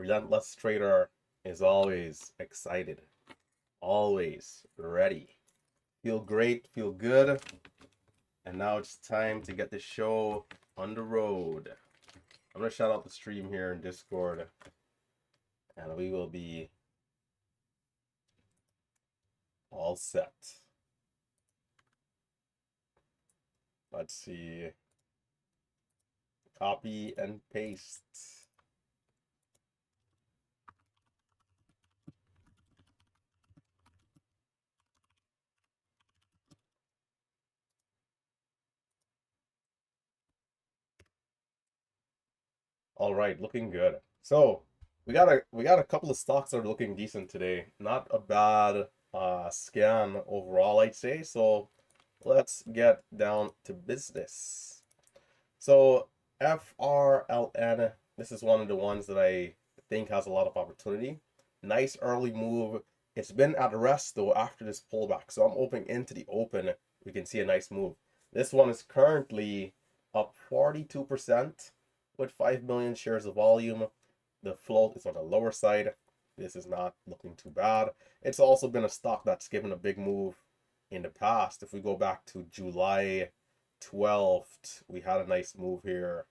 Relentless trader is always excited, always ready. Feel great, feel good. And now it's time to get the show on the road. I'm going to shout out the stream here in Discord, and we will be all set. Let's see. Copy and paste. All right, looking good. So we got a couple of stocks that are looking decent today. Not a bad scan overall, I'd say. So let's get down to business. So FRLN, this is one of the ones that I think has a lot of opportunity. Nice early move. It's been at rest though after this pullback. So I'm opening into the open. We can see a nice move. This one is currently up 42% with 5 million shares of volume. The float is on the lower side. This is not looking too bad. It's also been a stock that's given a big move in the past. If we go back to July 12th, we had a nice move here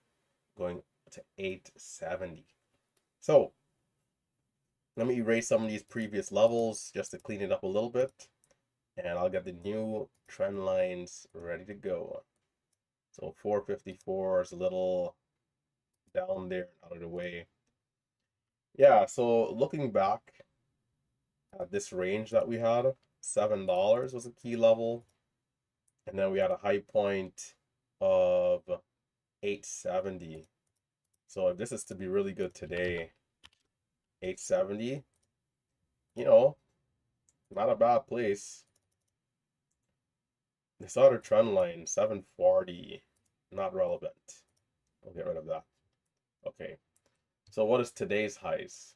going to 870. So let me erase some of these previous levels just to clean it up a little bit, and I'll get the new trend lines ready to go. So 454 is a little down there, out of the way. Yeah, so looking back at this range that we had, $7 was a key level, and then we had a high point of 870. So if this is to be really good today, 870, not a bad place. This other trend line, 740, not relevant. We'll get rid of that. Okay, so what is today's highs?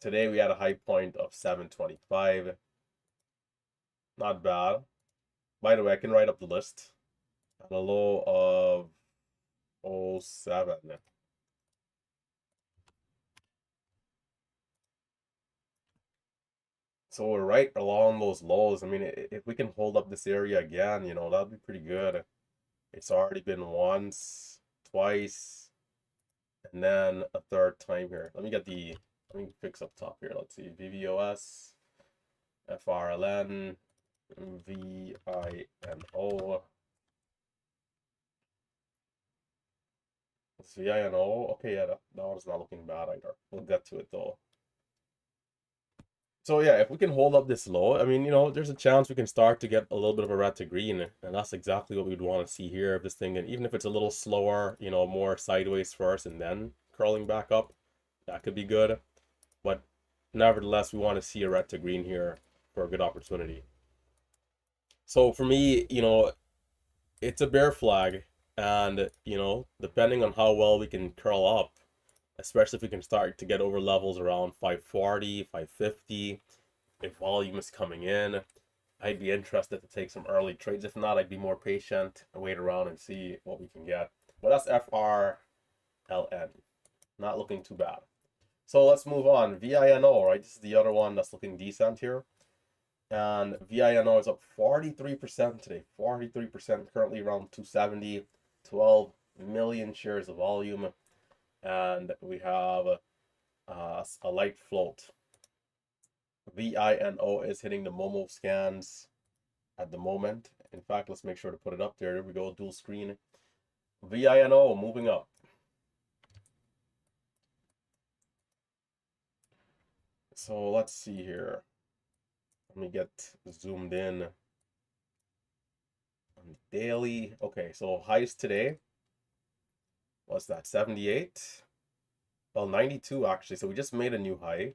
Today we had a high point of 725. Not bad. By the way, I can write up the list. And a low of 07. So we're right along those lows. I mean, if we can hold up this area again, that'd be pretty good. It's already been once, twice, and then a third time here. Let me fix up top here. Let's see, VVOS, FRLN, VINO. It's VINO. Okay, yeah, that one's not looking bad either. We'll get to it though. So yeah, if we can hold up this low, I mean, there's a chance we can start to get a little bit of a red to green, and that's exactly what we'd want to see here of this thing. And even if it's a little slower, more sideways first and then curling back up, that could be good. But nevertheless, we want to see a red to green here for a good opportunity. So for me, it's a bear flag, and depending on how well we can curl up, especially if we can start to get over levels around 540, 550, if volume is coming in, I'd be interested to take some early trades. If not, I'd be more patient and wait around and see what we can get. But that's FRLN. Not looking too bad. So let's move on. VINO, right? This is the other one that's looking decent here. And VINO is up 43% today. 43%, currently around 270. 12 million shares of volume. And we have a light float. VINO is hitting the Momo scans at the moment. In fact, let's make sure to put it up there. There we go, dual screen. VINO moving up. So let's see here. Let me get zoomed in on the daily. Okay, so highs today. What's that? 78? Well, 92 actually. So we just made a new high.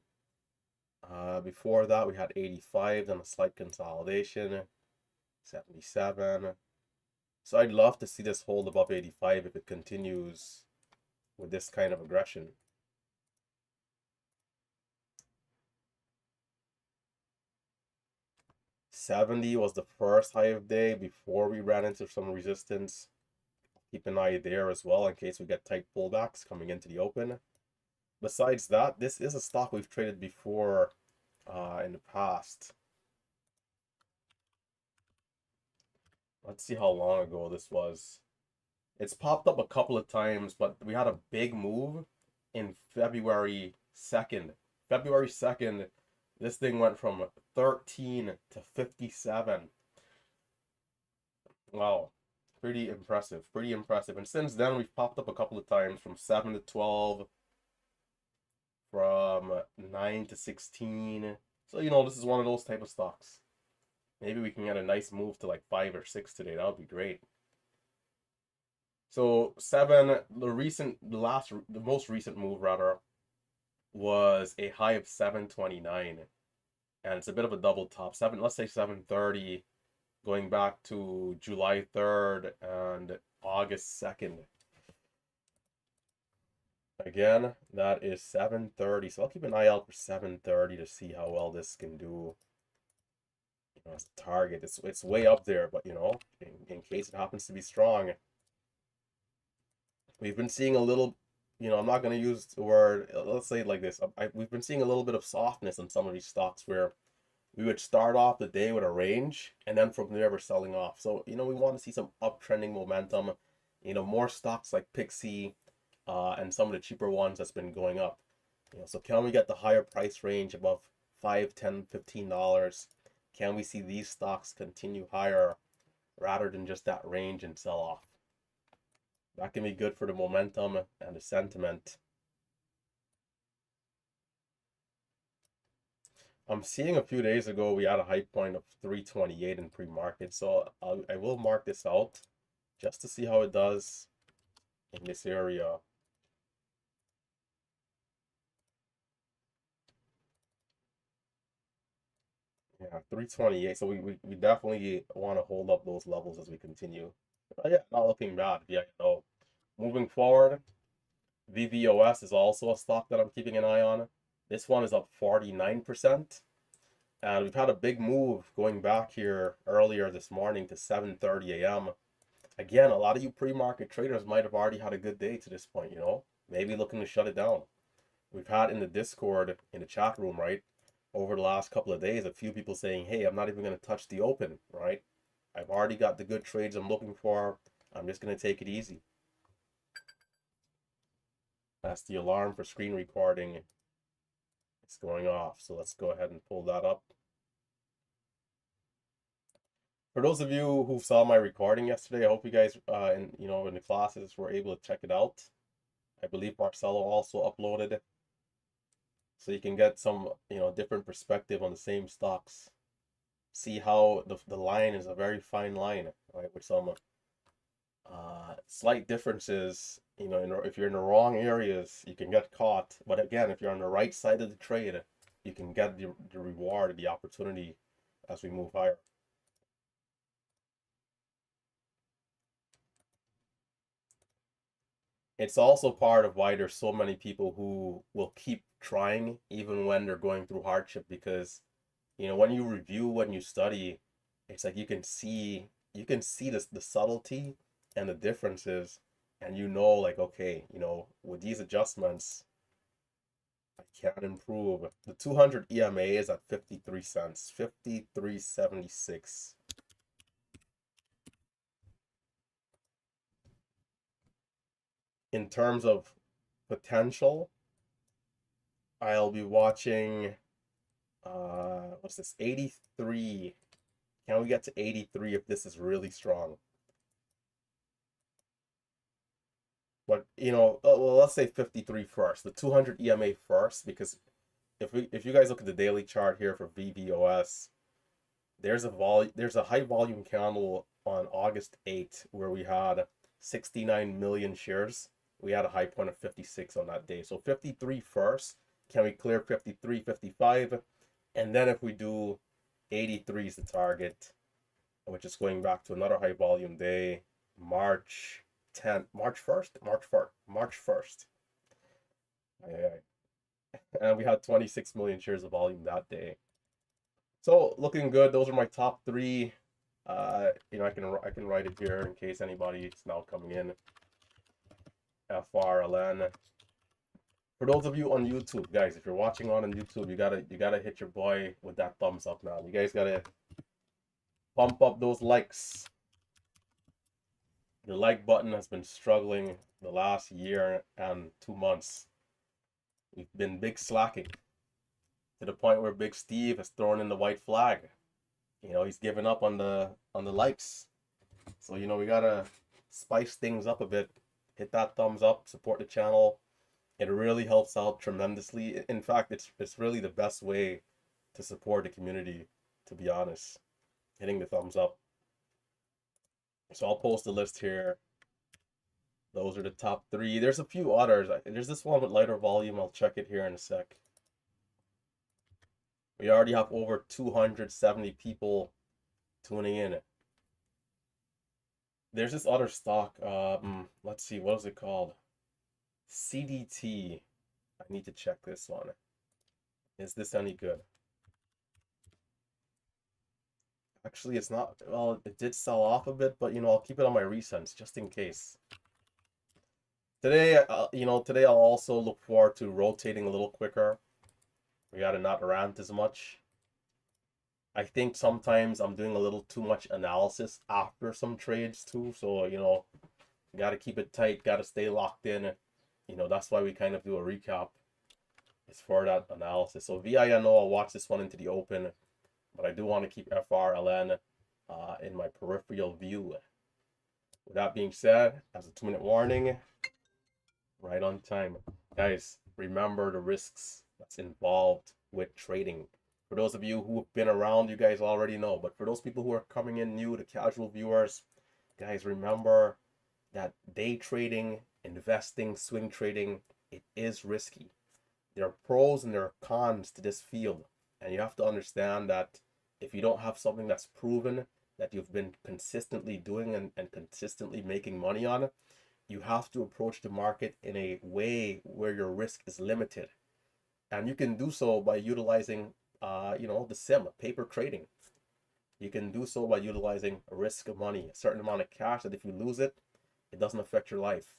Before that, we had 85, then a slight consolidation, 77. So I'd love to see this hold above 85 if it continues with this kind of aggression. 70 was the first high of day before we ran into some resistance. Keep an eye there as well in case we get tight pullbacks coming into the open. besides that, this is a stock we've traded before in the past. Let's see how long ago this was. It's popped up a couple of times, but we had a big move in February 2nd. February 2nd, this thing went from 13 to 57. Wow, pretty impressive, pretty impressive. And since then, we've popped up a couple of times from 7 to 12, from 9 to 16. So, this is one of those type of stocks. Maybe we can get a nice move to like 5 or 6 today. That would be great. So 7, the most recent move rather, was a high of 729. And it's a bit of a double top. Let's say 730, going back to July 3rd and August 2nd. Again, that is 730. So I'll keep an eye out for 730 to see how well this can do. As a target, it's way up there, but in case it happens to be strong. We've been seeing a little, I'm not going to use the word, let's say it like this. We've been seeing a little bit of softness in some of these stocks where we would start off the day with a range and then from there we're selling off. So, we want to see some uptrending momentum, more stocks like Pixie and some of the cheaper ones that's been going up. So can we get the higher price range above $5, $10, $15? Can we see these stocks continue higher rather than just that range and sell off? That can be good for the momentum and the sentiment. I'm seeing a few days ago we had a high point of 328 in pre-market, so I will mark this out just to see how it does in this area. Yeah, 328. So we definitely want to hold up those levels as we continue. But yeah, not looking bad. Yeah, moving forward, VVOS is also a stock that I'm keeping an eye on. This one is up 49%. And we've had a big move going back here earlier this morning to 7:30 a.m. Again, a lot of you pre-market traders might have already had a good day to this point, maybe looking to shut it down. We've had in the Discord, in the chat room, right, over the last couple of days, a few people saying, hey, I'm not even going to touch the open, right? I've already got the good trades I'm looking for. I'm just going to take it easy. That's the alarm for screen recording. It's going off. So let's go ahead and pull that up. For those of you who saw my recording yesterday, I hope you guys, in the classes, were able to check it out. I believe Marcelo also uploaded, so you can get some, different perspective on the same stocks. See how the line is a very fine line, right? With some slight differences. If you're in the wrong areas, you can get caught. But again, if you're on the right side of the trade, you can get the reward, the opportunity as we move higher. It's also part of why there's so many people who will keep trying even when they're going through hardship, because when you review, when you study, it's like you can see the subtlety and the differences, and like, okay, with these adjustments I can improve. The 200 EMA is at 53 cents, 53.76. In terms of potential, I'll be watching, what's this, 83. Can we get to 83 if this is really strong? But, well, let's say 53 first, the 200 EMA first, because if you guys look at the daily chart here for VVOS, there's a high volume candle on August 8th where we had 69 million shares. We had a high point of 56 on that day. So 53 first. Can we clear 53, 55? And then if we do 83 is the target, which is going back to another high volume day, March 10th, March 1st, March 1st. And we had 26 million shares of volume that day. So looking good. Those are my top three. I can write it here in case anybody's now coming in. FRLN. For those of you on YouTube, guys, if you're watching on YouTube, you gotta hit your boy with that thumbs up now. You guys gotta pump up those likes. The like button has been struggling the last year and 2 months. We've been big slacking to the point where Big Steve has thrown in the white flag. He's given up on the likes. So we gotta spice things up a bit. Hit that thumbs up, support the channel. It really helps out tremendously. In fact, it's really the best way to support the community, to be honest. Hitting the thumbs up. So I'll post a list here. Those are the top 3. There's a few others. There's this one with lighter volume. I'll check it here in a sec. We already have over 270 people tuning in. There's this other stock. Let's see, what is it called? CDT. I need to check this one. Is this any good? Actually, it's not. Well, it did sell off a bit, but I'll keep it on my recents just in case. Today, today I'll also look forward to rotating a little quicker. We gotta not rant as much. I think sometimes I'm doing a little too much analysis after some trades too, so gotta keep it tight, gotta stay locked in. That's why we kind of do a recap. It's for that analysis. So VINO, I'll watch this one into the open, but I do want to keep FRLN in my peripheral view. With that being said, as a 2-minute warning, right on time. Guys, remember the risks that's involved with trading. For those of you who have been around, you guys already know. But for those people who are coming in new, the casual viewers, guys, remember that day trading, investing, swing trading, it is risky. There are pros and there are cons to this field. And you have to understand that if you don't have something that's proven, that you've been consistently doing and consistently making money on, you have to approach the market in a way where your risk is limited. And you can do so by utilizing, the sim, paper trading. You can do so by utilizing a risk of money, a certain amount of cash that if you lose it, it doesn't affect your life.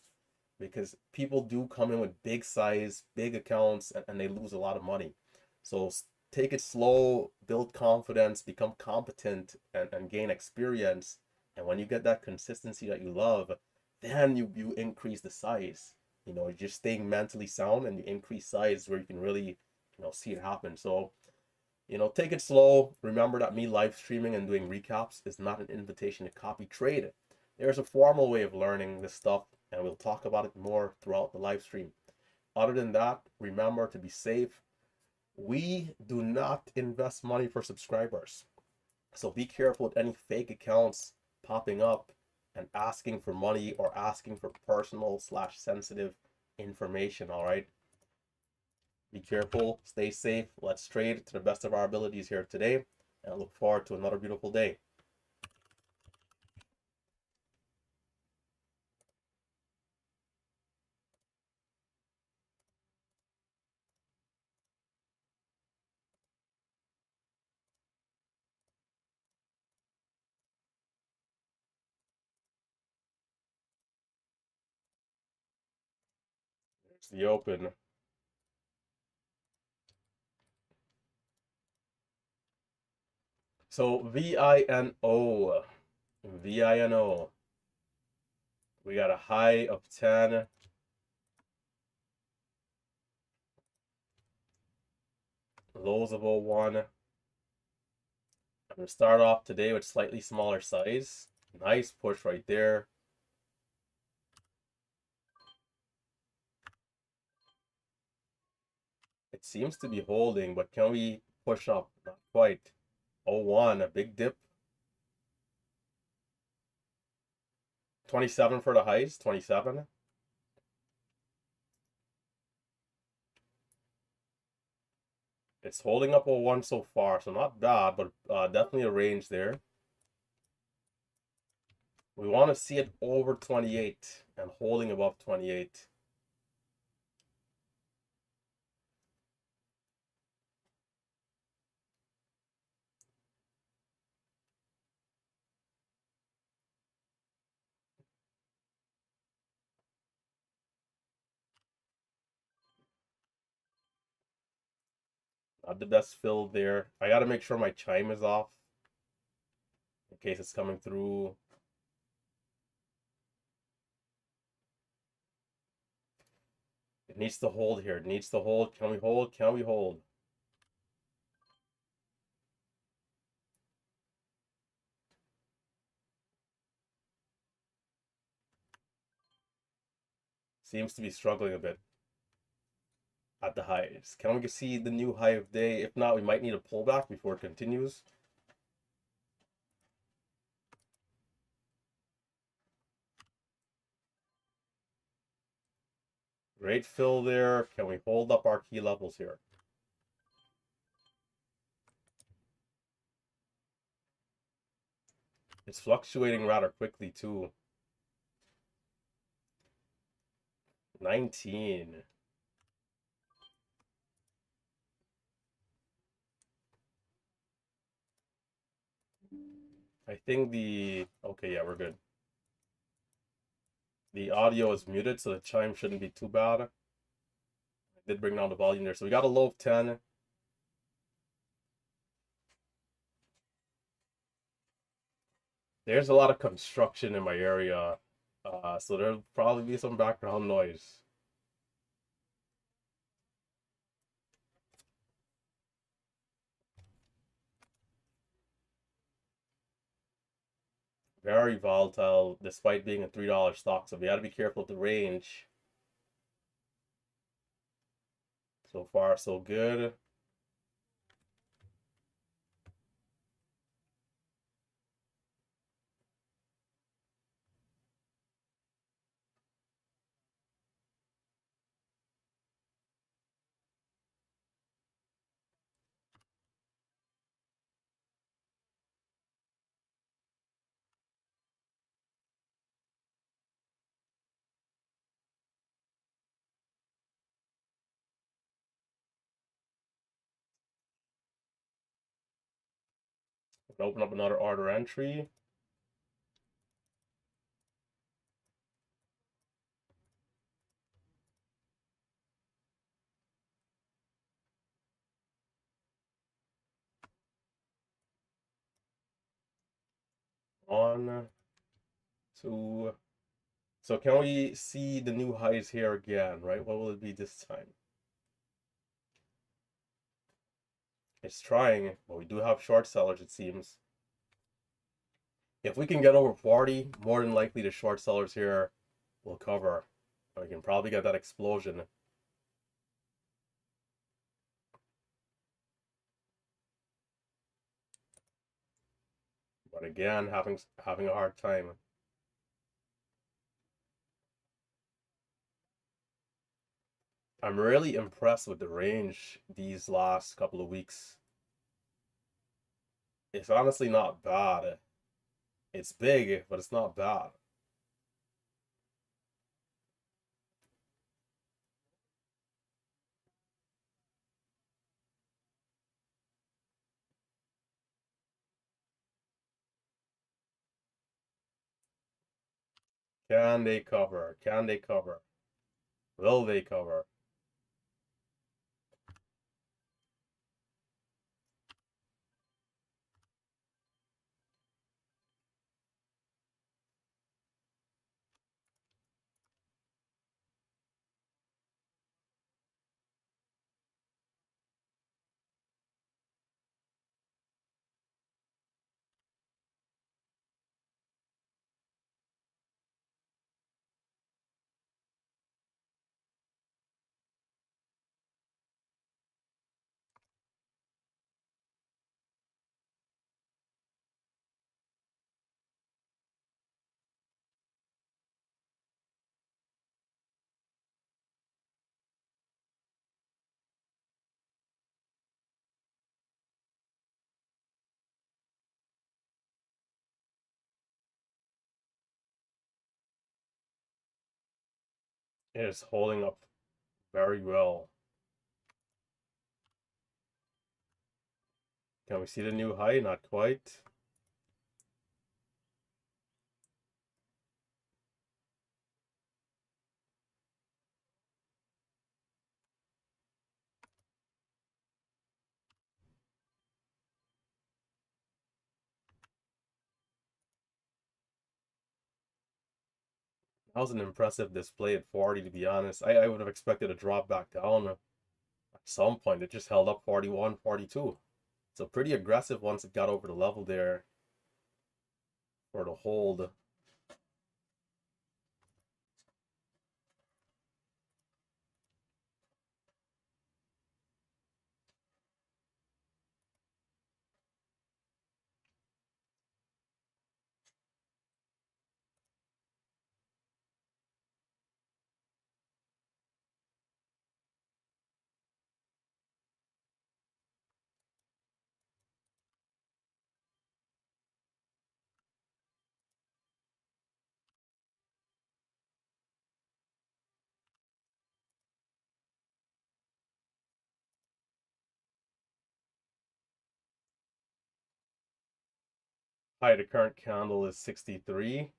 Because people do come in with big size, big accounts, and they lose a lot of money. So take it slow, build confidence, become competent, and gain experience. And when you get that consistency that you love, then you increase the size. You're just staying mentally sound and you increase size where you can really, see it happen. So, take it slow. Remember that me live streaming and doing recaps is not an invitation to copy trade. There's a formal way of learning this stuff, and we'll talk about it more throughout the live stream. Other than that, remember to be safe. We do not invest money for subscribers. So be careful with any fake accounts popping up and asking for money or asking for personal/sensitive information, all right? Be careful, stay safe. Let's trade to the best of our abilities here today, and I look forward to another beautiful day. There's the open. So VINO. VINO. We got a high of 10. Lows of 01. I'm going to start off today with slightly smaller size. Nice push right there. It seems to be holding, but can we push up? Not quite. 01, a big dip. 27 for the highs, 27. It's holding up 01 so far, so not bad, but definitely a range there. We want to see it over 28 and holding above 28. Not the best fill there. I gotta make sure my chime is off in case it's coming through. It needs to hold here. It needs to hold. Can we hold? Can we hold? Seems to be struggling a bit at the highs. Can we see the new high of day? If not, we might need a pullback before it continues. Great fill there. Can we hold up our key levels here? It's fluctuating rather quickly too. 19. I think okay, yeah, we're good. The audio is muted, so the chime shouldn't be too bad. I did bring down the volume there. So we got a low of 10. There's a lot of construction in my area, so there'll probably be some background noise. Very volatile, despite being a $3 stock, so we got to be careful with the range. So far, so good. Open up another order entry. One, two. So can we see the new highs here again, right? What will it be this time? It's trying, but we do have short sellers, it seems. If we can get over 40, more than likely the short sellers here will cover. We can probably get that explosion. But again, having a hard time. I'm really impressed with the range these last couple of weeks. It's honestly not bad. It's big, but it's not bad. Can they cover? Can they cover? Will they cover? It is holding up very well. Can we see the new high? Not quite. That was an impressive display at 40, to be honest. I would have expected a drop back down at some point. It just held up 41, 42. So pretty aggressive once it got over the level there for the hold. High to current candle is 63.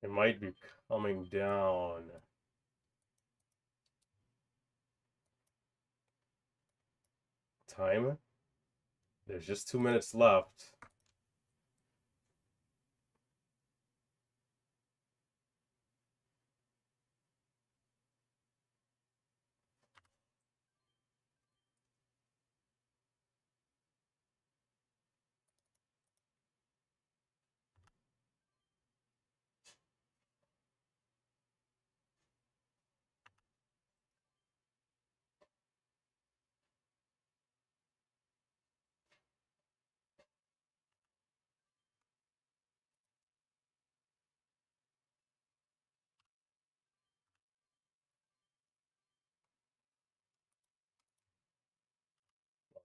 It might be coming down. Time. There's just 2 minutes left.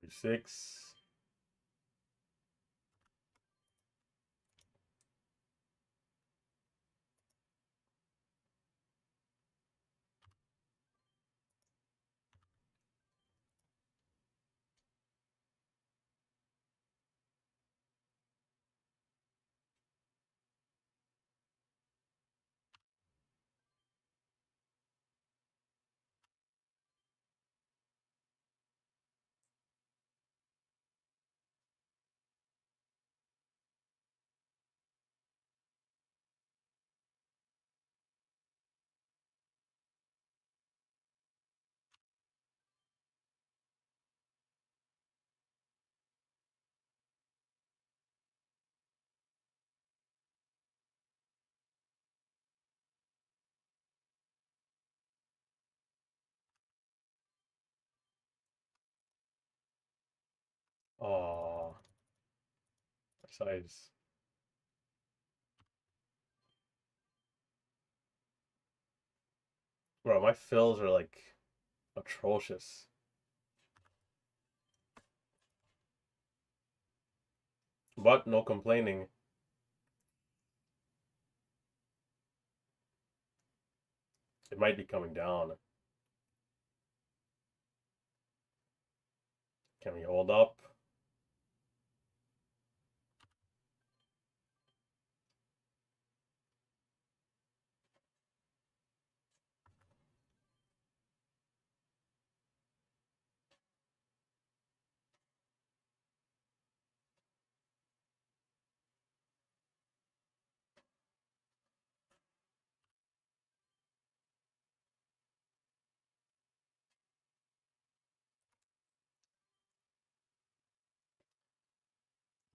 Six. Oh, size. Bro, my fills are like atrocious. But no complaining. It might be coming down. Can we hold up?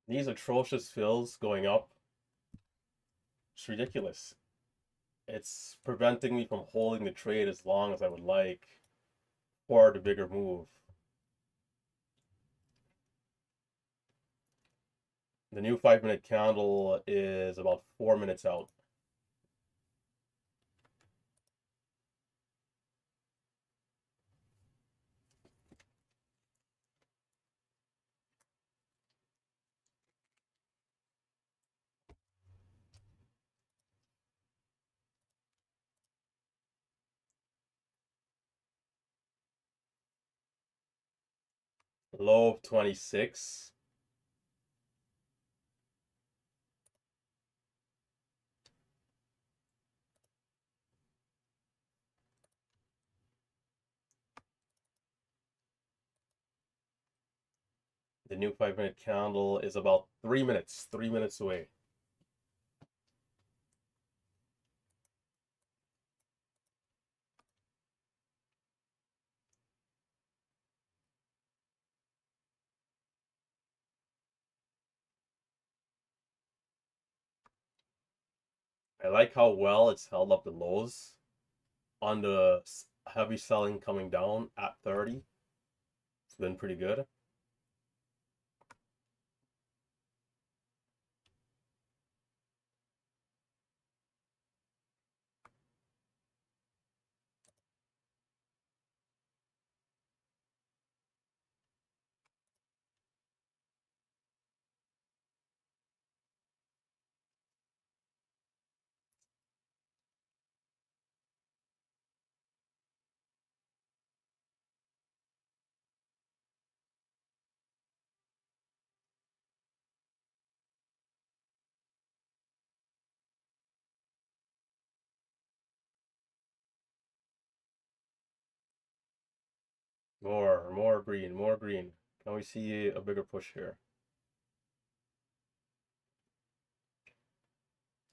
These atrocious fills going up. It's ridiculous. It's preventing me from holding the trade as long as I would like for the bigger move. The new 5 minute candle is about 4 minutes out. Low of 26. The new 5 minute candle is about 3 minutes, 3 minutes away. I like how well it's held up the lows on the heavy selling coming down at 30. It's been pretty good. More green, more green. Can we see a bigger push here?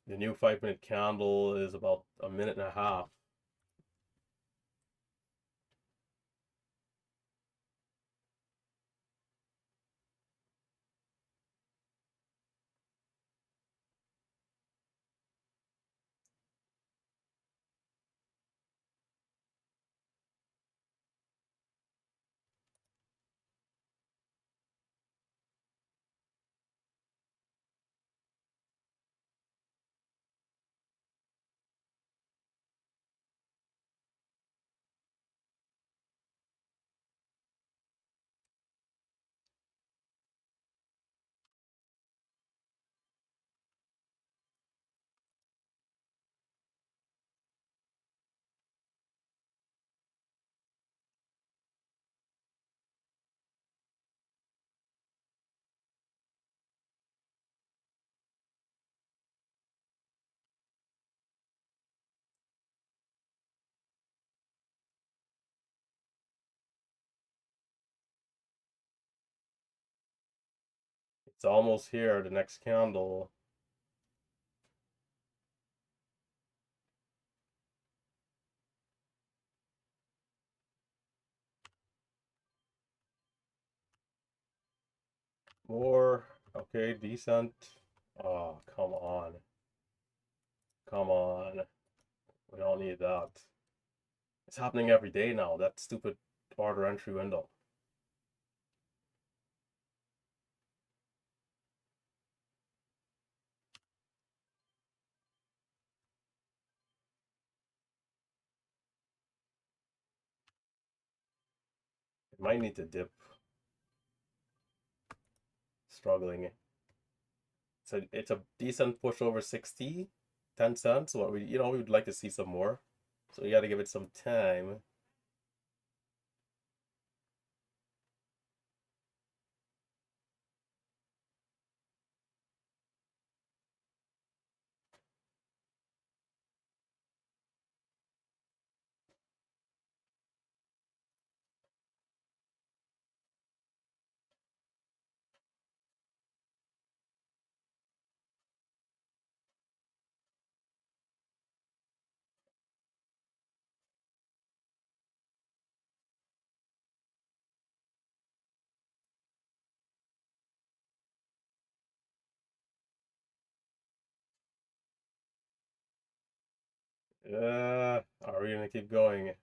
The new 5 minute candle is about a minute and a half. It's almost here, the next candle. More, okay, decent. Oh, come on. Come on. We don't need that. It's happening every day now, that stupid order entry window. It might need to dip. Struggling. It's a decent push over 60, 10 cents. What we would like to see some more. So you got to give it some time. Are we gonna keep going?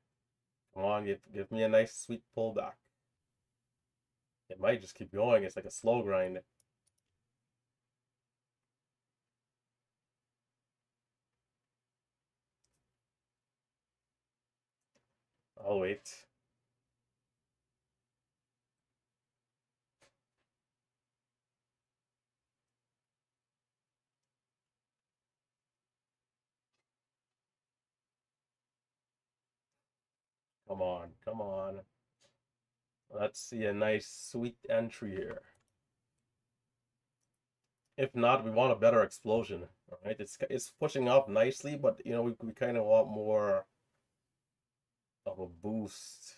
Come on, give me a nice sweet pullback. It might just keep going. It's like a slow grind. I'll wait. Come on, come on. Let's see a nice sweet entry here. If not, we want a better explosion. All right, it's pushing up nicely, but you know we kind of want more of a boost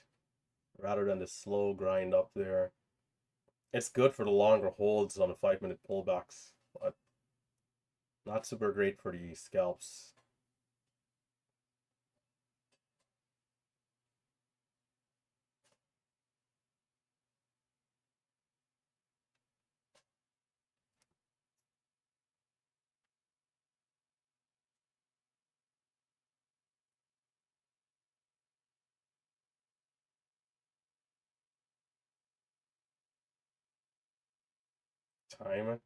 rather than the slow grind up there. It's good for the longer holds on the 5 minute pullbacks, but not super great for the scalps. Time.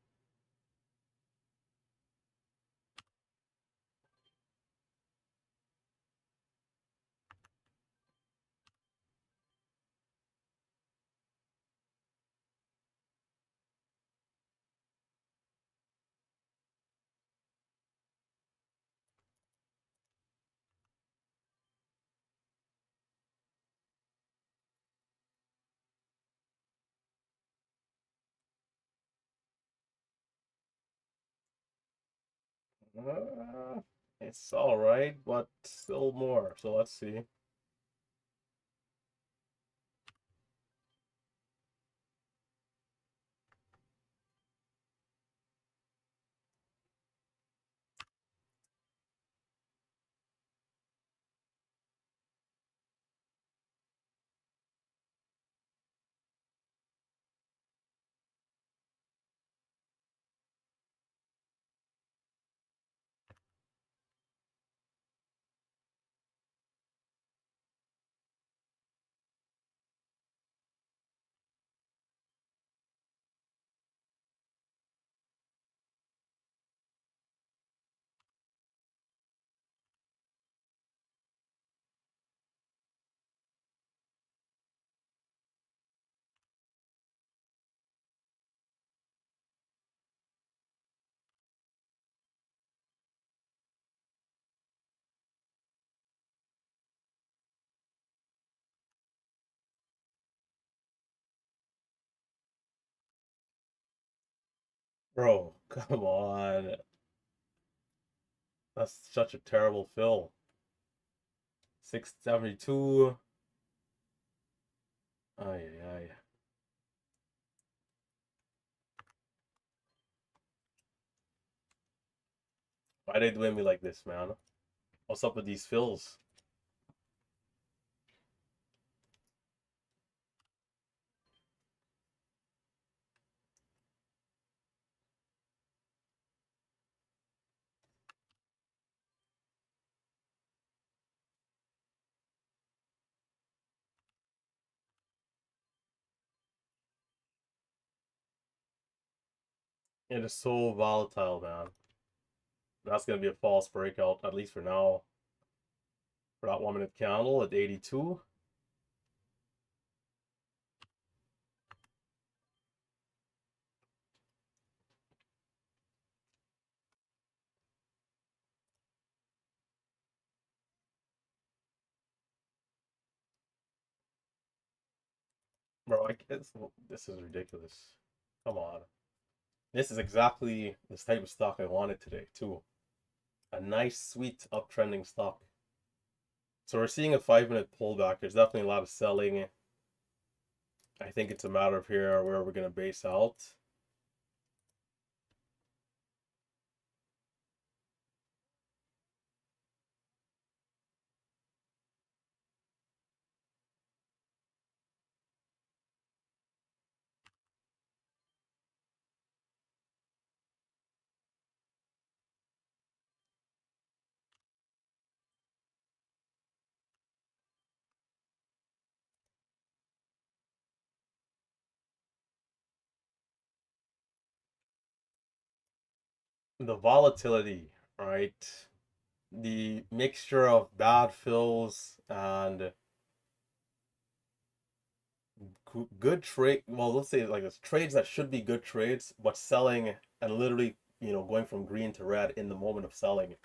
Uh, it's all right, but still more. So let's see. Bro, come on. That's such a terrible fill. 672. Ay, ay. Why they doing me like this, man? What's up with these fills? It is so volatile, man. That's gonna be a false breakout, at least for now. For that 1 minute candle at 82. Bro, this is ridiculous. Come on. This is exactly this type of stock I wanted today, too. A nice, sweet, uptrending stock. So we're seeing a 5 minute pullback. There's definitely a lot of selling. I think it's a matter of here where we're going to base out. The volatility, right? The mixture of bad fills and good trade. Well, let's say like this, trades that should be good trades, but selling and literally, going from green to red in the moment of selling.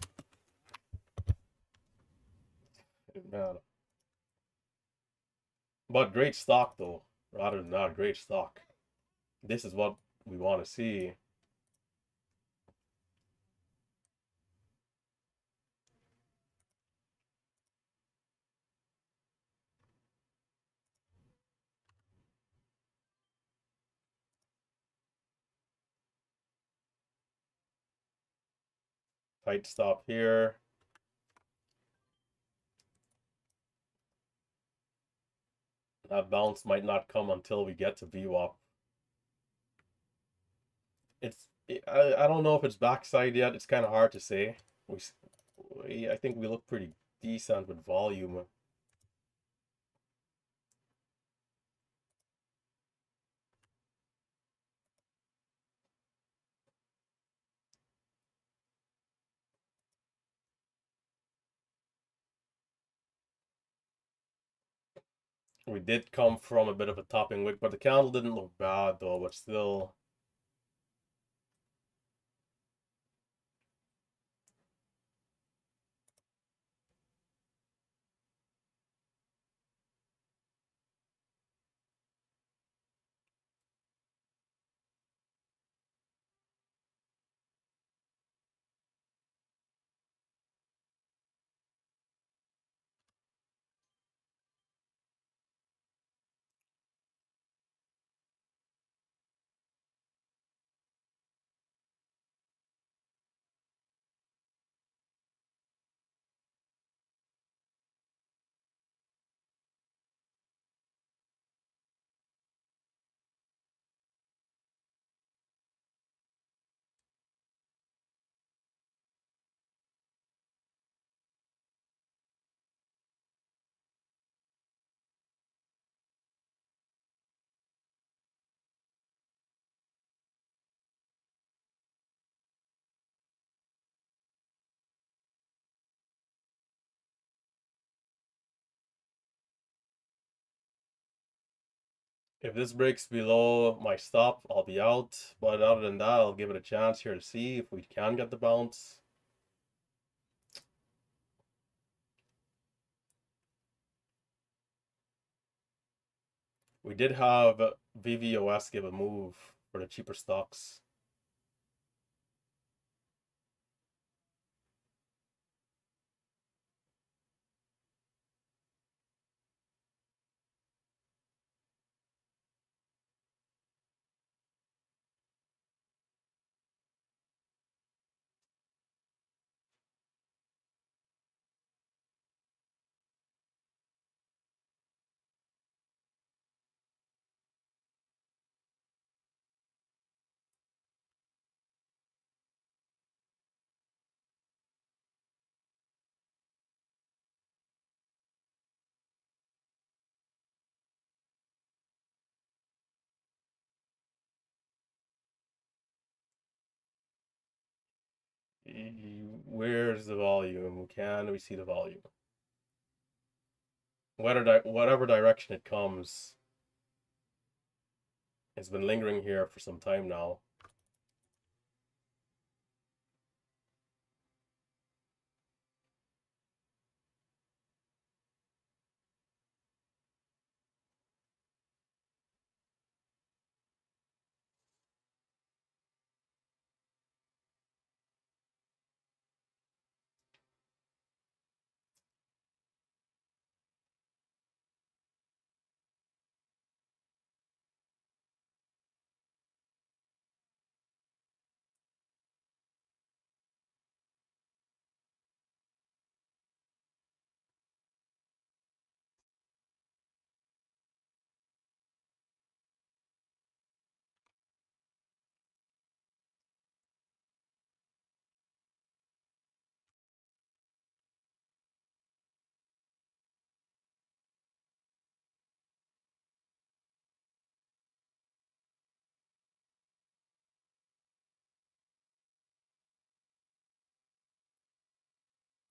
Man. But great stock though, rather than not great stock. This is what we want to see. Tight stop here. That bounce might not come until we get to VWAP. I don't know if it's backside yet. It's kind of hard to say. I think we look pretty decent with volume. We did come from a bit of a topping wick, but the candle didn't look bad though, but still. If this breaks below my stop, I'll be out. But other than that, I'll give it a chance here to see if we can get the bounce. We did have VVOS give a move for the cheaper stocks. Where's the volume? Can we see the volume? Whatever direction it comes, it's been lingering here for some time now.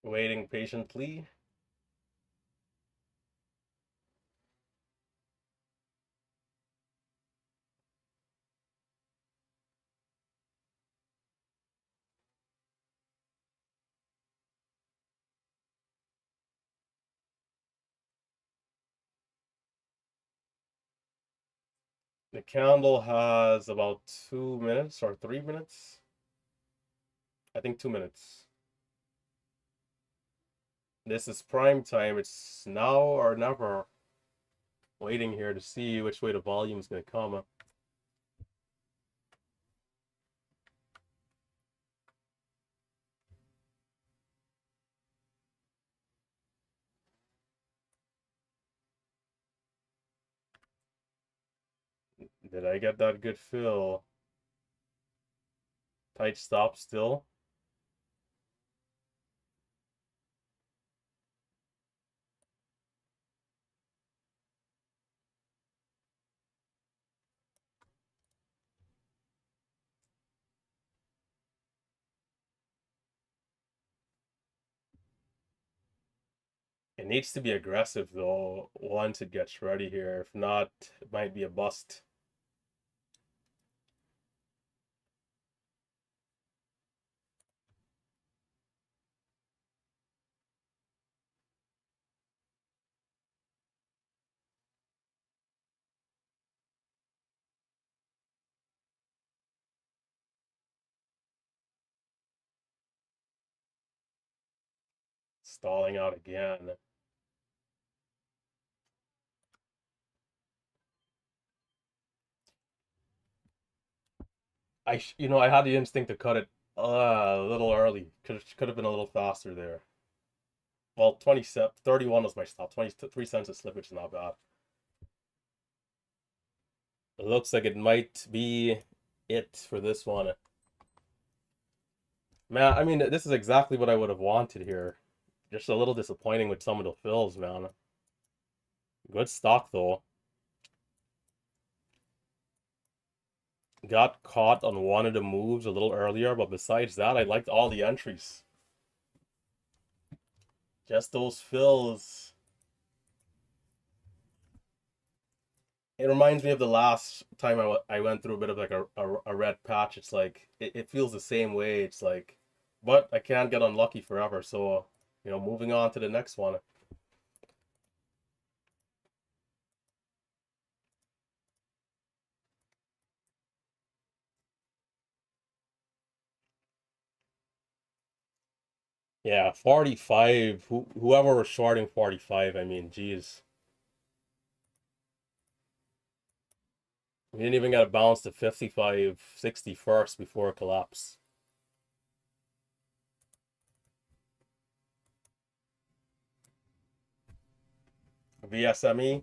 Waiting patiently. The candle has about 2 minutes or 3 minutes. I think 2 minutes. This is prime time. It's now or never. Waiting here to see which way the volume is going to come. Did I get that good fill? Tight stop still. It needs to be aggressive though once it gets ready here. If not, it might be a bust. Stalling out again. I had the instinct to cut it a little early. Could have been a little faster there. Well, 27, 31 was my stop. 23 cents of slippage is not bad. It looks like it might be it for this one. Man, I mean, this is exactly what I would have wanted here. Just a little disappointing with some of the fills, man. Good stock, though. Got caught on one of the moves a little earlier, but besides that, I liked all the entries. Just those fills. It reminds me of the last time I went through a bit of like a red patch. It's like, it feels the same way. It's like, but I can't get unlucky forever. So, moving on to the next one. Yeah, 45. Whoever was shorting 45, I mean, geez. We didn't even get a bounce to 55, 60 first before it collapsed. VSME.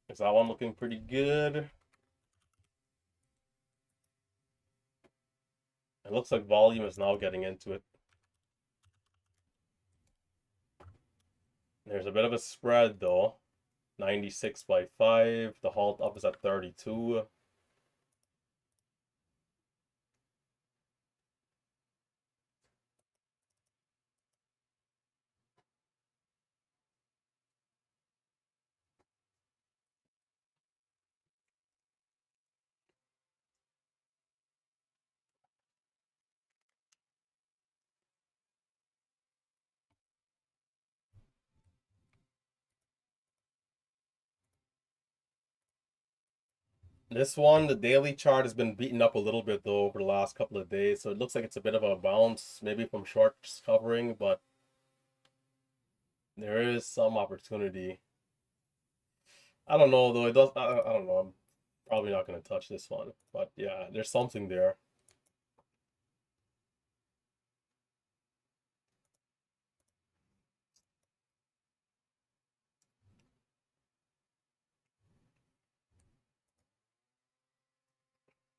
Is that one looking pretty good? It looks like volume is now getting into it. There's a bit of a spread though. 96 by 5. The halt up is at 32. This one, the daily chart has been beaten up a little bit though over the last couple of days, so it looks like it's a bit of a bounce, maybe from shorts covering, but there is some opportunity. I don't know though. It does. I don't know. I'm probably not going to touch this one, but yeah, there's something there.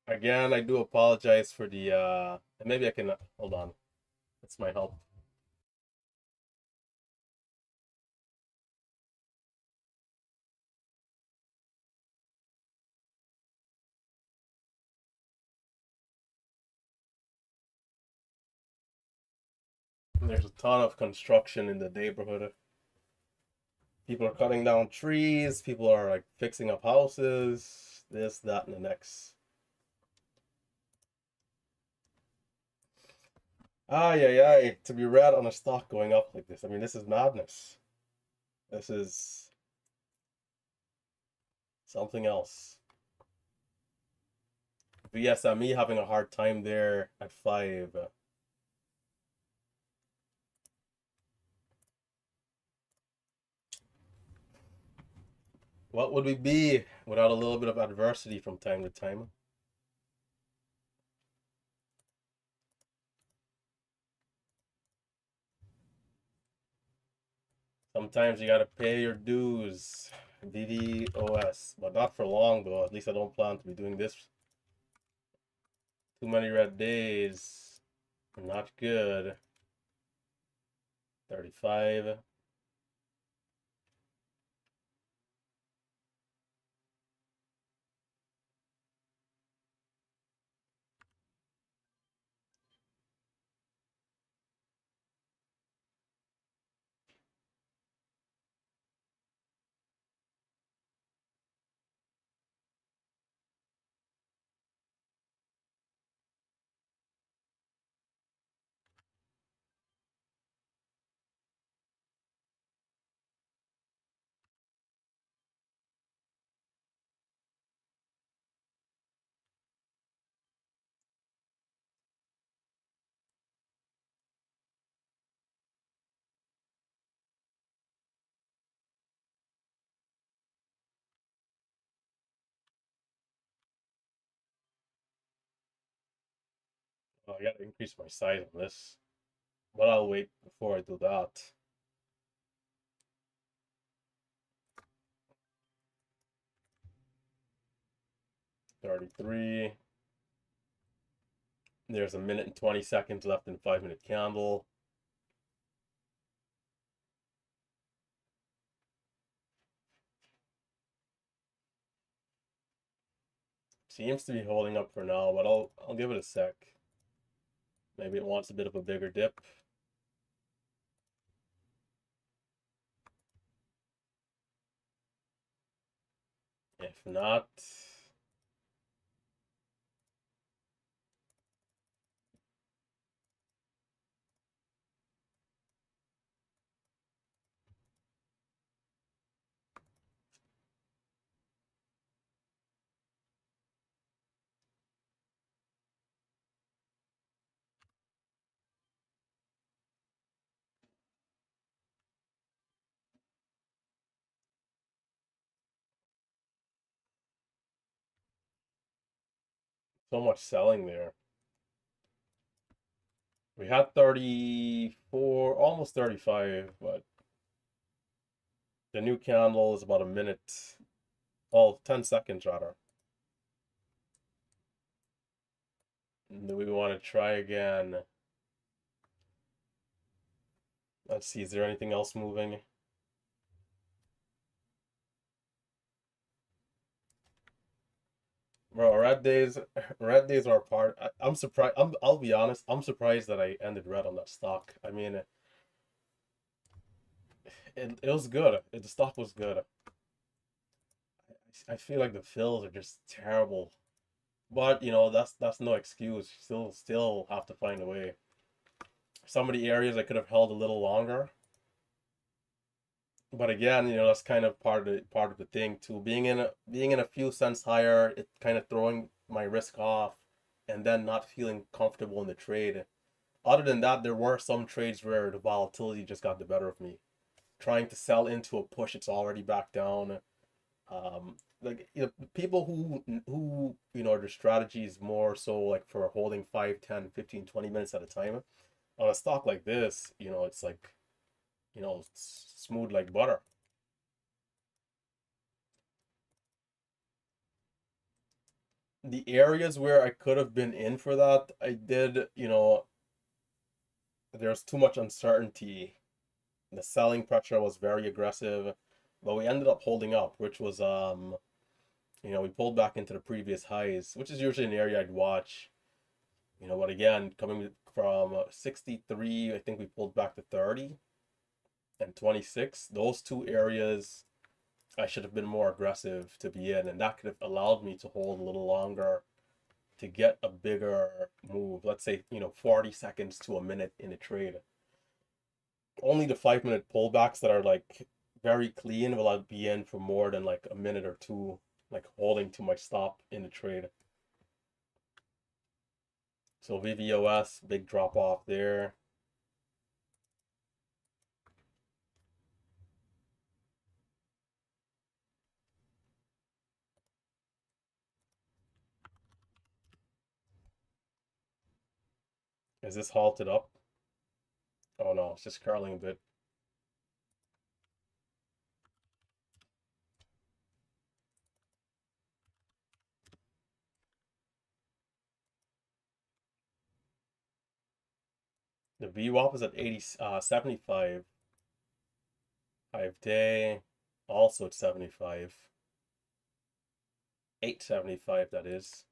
Again, I do apologize for the and maybe I can hold on. That's my help. There's a ton of construction in the neighborhood. People are cutting down trees, people are like fixing up houses, this, that, and the next. Ay, ay, ay, to be red on a stock going up like this. I mean, this is madness. This is something else. VSME having a hard time there at 5. What would we be without a little bit of adversity from time to time? Sometimes you gotta pay your dues. DDoS, but not for long though. At least I don't plan to be doing this. Too many red days. Not good. 35. Oh, I gotta increase my size on this. But I'll wait before I do that. 33. There's a minute and 20 seconds left in 5-minute candle. Seems to be holding up for now, but I'll give it a sec. Maybe it wants a bit of a bigger dip. If not, so much selling there. We had 34, almost 35, but the new candle is about a minute, oh, 10 seconds rather. Do we want to try again? Let's see, is there anything else moving? Bro, red days are part. I'm surprised. I'll be honest. I'm surprised that I ended red on that stock. I mean, it was good. The stock was good. I feel like the fills are just terrible. But that's no excuse. Still have to find a way. Some of the areas I could have held a little longer. But again, that's kind of part of the thing too. Being in a few cents higher, it kind of throwing my risk off, and then not feeling comfortable in the trade. Other than that, there were some trades where the volatility just got the better of me. Trying to sell into a push, it's already back down. Like people who their strategy is more so like for holding 5, 10, 15, 20 minutes at a time. On a stock like this, it's like, it's smooth like butter. The areas where I could have been in for that, I did, there's too much uncertainty. The selling pressure was very aggressive, but we ended up holding up, which was we pulled back into the previous highs, which is usually an area I'd watch. But again, coming from 63, I think we pulled back to 30 and 26. Those two areas I should have been more aggressive to be in, and that could have allowed me to hold a little longer to get a bigger move. Let's say, 40 seconds to a minute in a trade. Only the 5-minute pullbacks that are like very clean will I be in for more than like a minute or two, like holding to my stop in the trade. So VVOS, big drop off there. Is this halted up? Oh no, it's just curling a bit. The VWAP is at 75. 5-day, also at 75. 875, that is.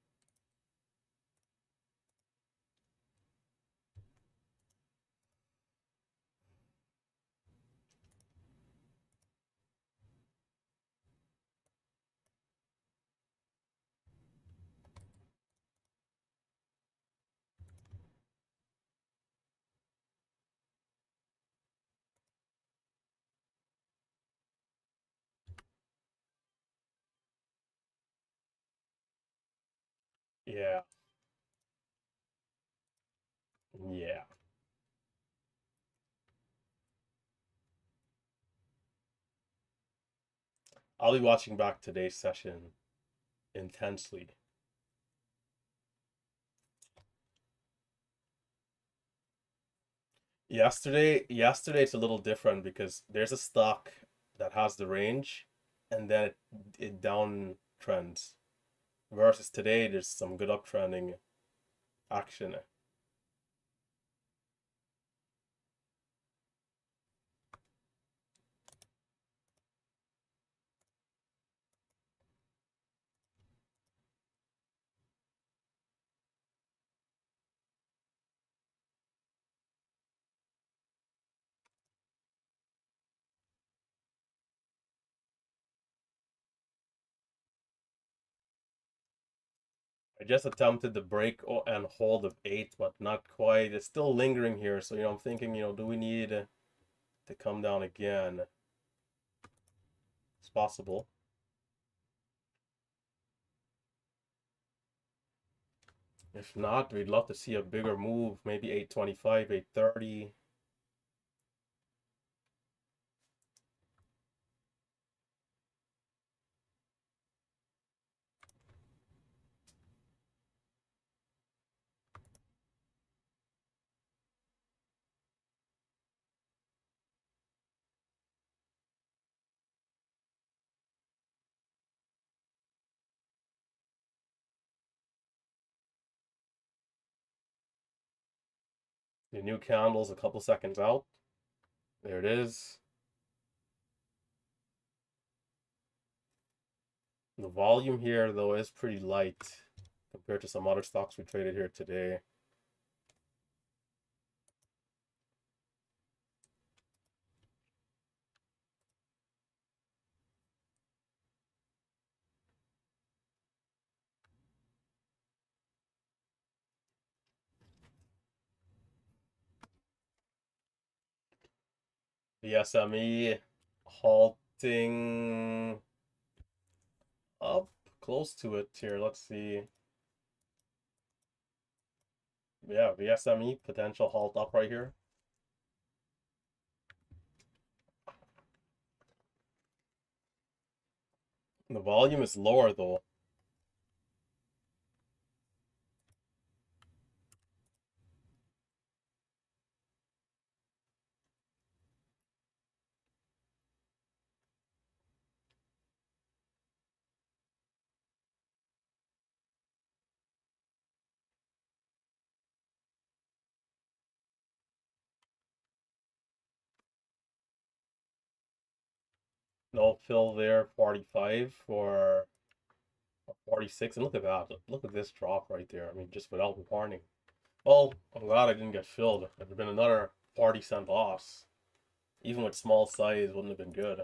Yeah, yeah. I'll be watching back today's session intensely. Yesterday it's a little different because there's a stock that has the range and then it down trends. Versus today there's some good uptrending action. I just attempted the break and hold of 8, but not quite. It's still lingering here, so I'm thinking, do we need to come down again? It's possible. If not, we'd love to see a bigger move, maybe 825, 830. The new candle's a couple seconds out. There it is. The volume here, though, is pretty light compared to some other stocks we traded here today. The SME halting up close to it here. Let's see. Yeah, the SME potential halt up right here. The volume is lower though. No fill there, 45 for 46. And look at that. Look at this drop right there. I mean, just without warning. Well, I'm glad I didn't get filled. If there'd been another 40-cent loss, even with small size, wouldn't have been good.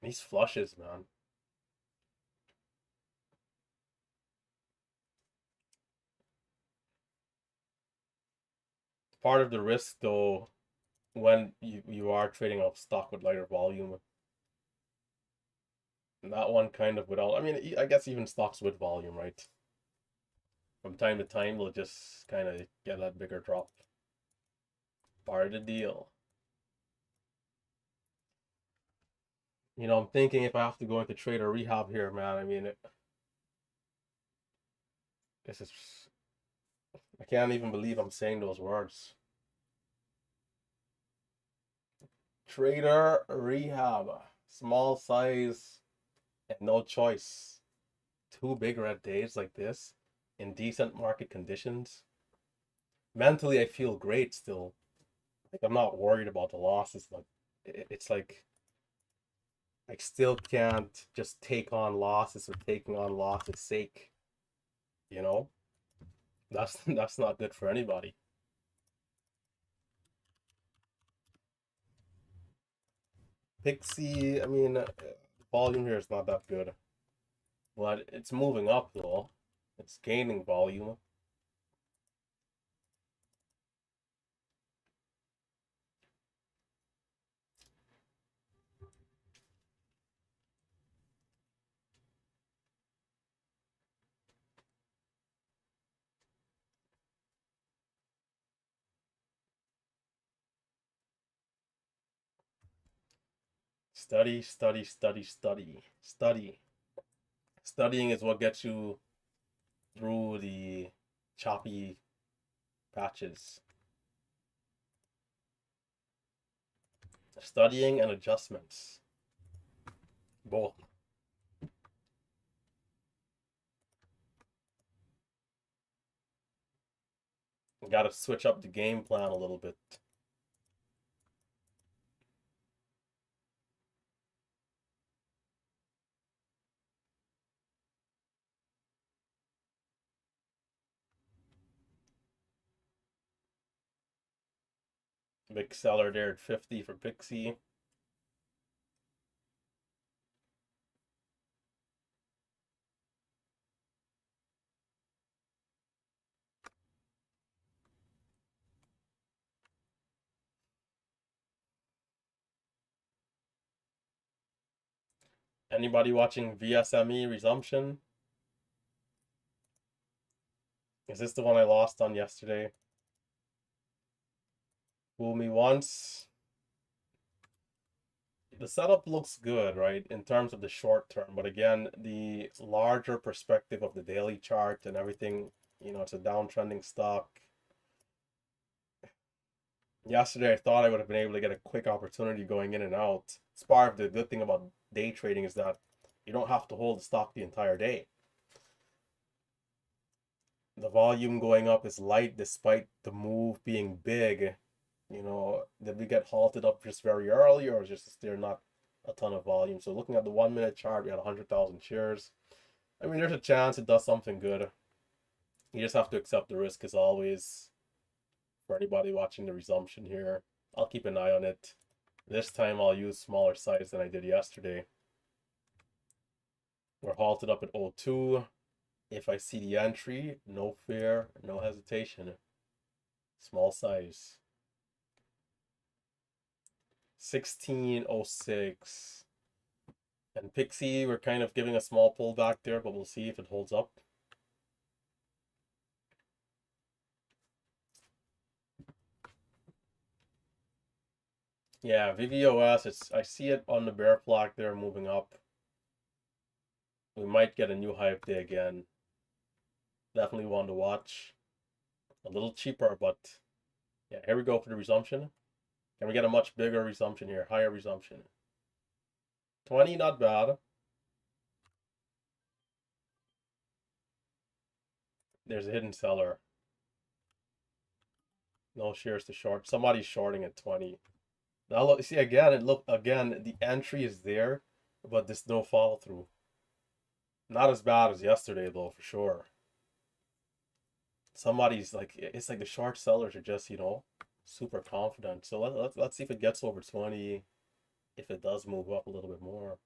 These flushes, man. Part of the risk, though, when you are trading off stock with lighter volume. that one kind of without, I mean, I guess even stocks with volume, right? From time to time, they'll just kind of get that bigger drop. Part of the deal. You know, I'm thinking if I have to go into trade or rehab here, man, I mean, this is, I can't even believe I'm saying those words. Trader rehab, small size and no choice. Two big red days like this in decent market conditions. Mentally, I feel great still. Like I'm not worried about the losses. Like it's like I still can't just take on losses for taking on losses' sake. You know, that's not good for anybody. Pixie, I mean, volume here is not that good, but it's moving up though. It's gaining volume. Study, study, study, study, study. Studying is what gets you through the choppy patches. Studying and adjustments. Both. You gotta switch up the game plan a little bit. Big seller there at 50 for Pixie. Anybody watching VSME resumption? Is this the one I lost on yesterday? Fool me once. The setup looks good, right, in terms of the short term, but again, the larger perspective of the daily chart and everything, you know, it's a downtrending stock. Yesterday, I thought I would have been able to get a quick opportunity going in and out. It's part of the good thing about day trading is that you don't have to hold the stock the entire day. The volume going up is light despite the move being big. You know, did we get halted up just very early or just is there not a ton of volume? So looking at the 1 minute chart, we had 100,000 shares. I mean, there's a chance it does something good. You just have to accept the risk as always. For anybody watching the resumption here, I'll keep an eye on it. This time I'll use smaller size than I did yesterday. We're halted up at 02. If I see the entry, no fear, no hesitation. Small size. 1606. And Pixie, we're kind of giving a small pullback there, but we'll see if it holds up. Yeah, VVOS, I see it on the bear flag there moving up. We might get a new hype day again. Definitely one to watch. A little cheaper, but yeah, here we go for the resumption. Can we get a much bigger resumption here? Higher resumption. 20, not bad. There's a hidden seller. No shares to short. Somebody's shorting at 20. Now look, see again, the entry is there, but there's no follow through. Not as bad as yesterday though, for sure. Somebody's like, it's like the short sellers are just, you know, super confident. So let's see if it gets over 20, if it does move up a little bit more.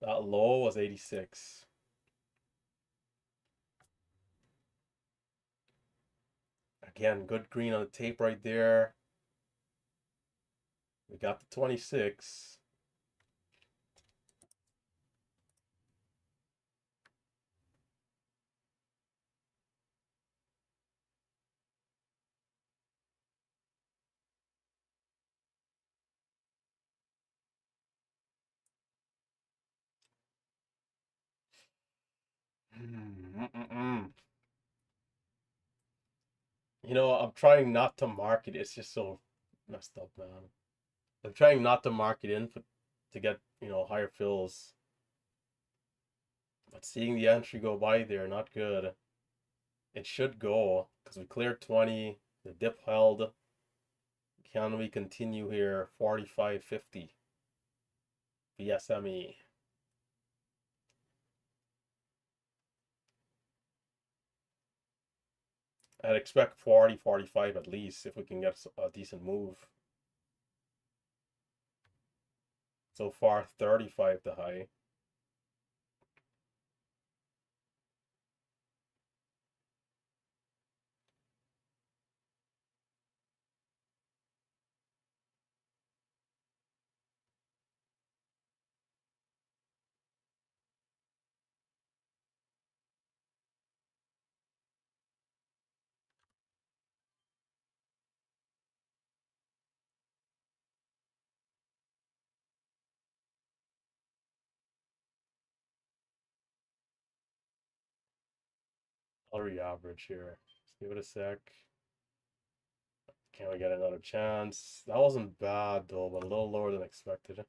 That low was 86. Again, good green on the tape right there. We got the 26. You know, I'm trying not to mark it. It's just so messed up, man. I'm trying not to mark it in to get, higher fills. But seeing the entry go by there, not good. It should go because we cleared 20. The dip held. Can we continue here? 45.50 VSME. I'd expect 40, 45 at least if we can get a decent move. So far, 35 the high. I'll re-average here. Let's give it a sec. Can we get another chance? That wasn't bad though, but a little lower than expected.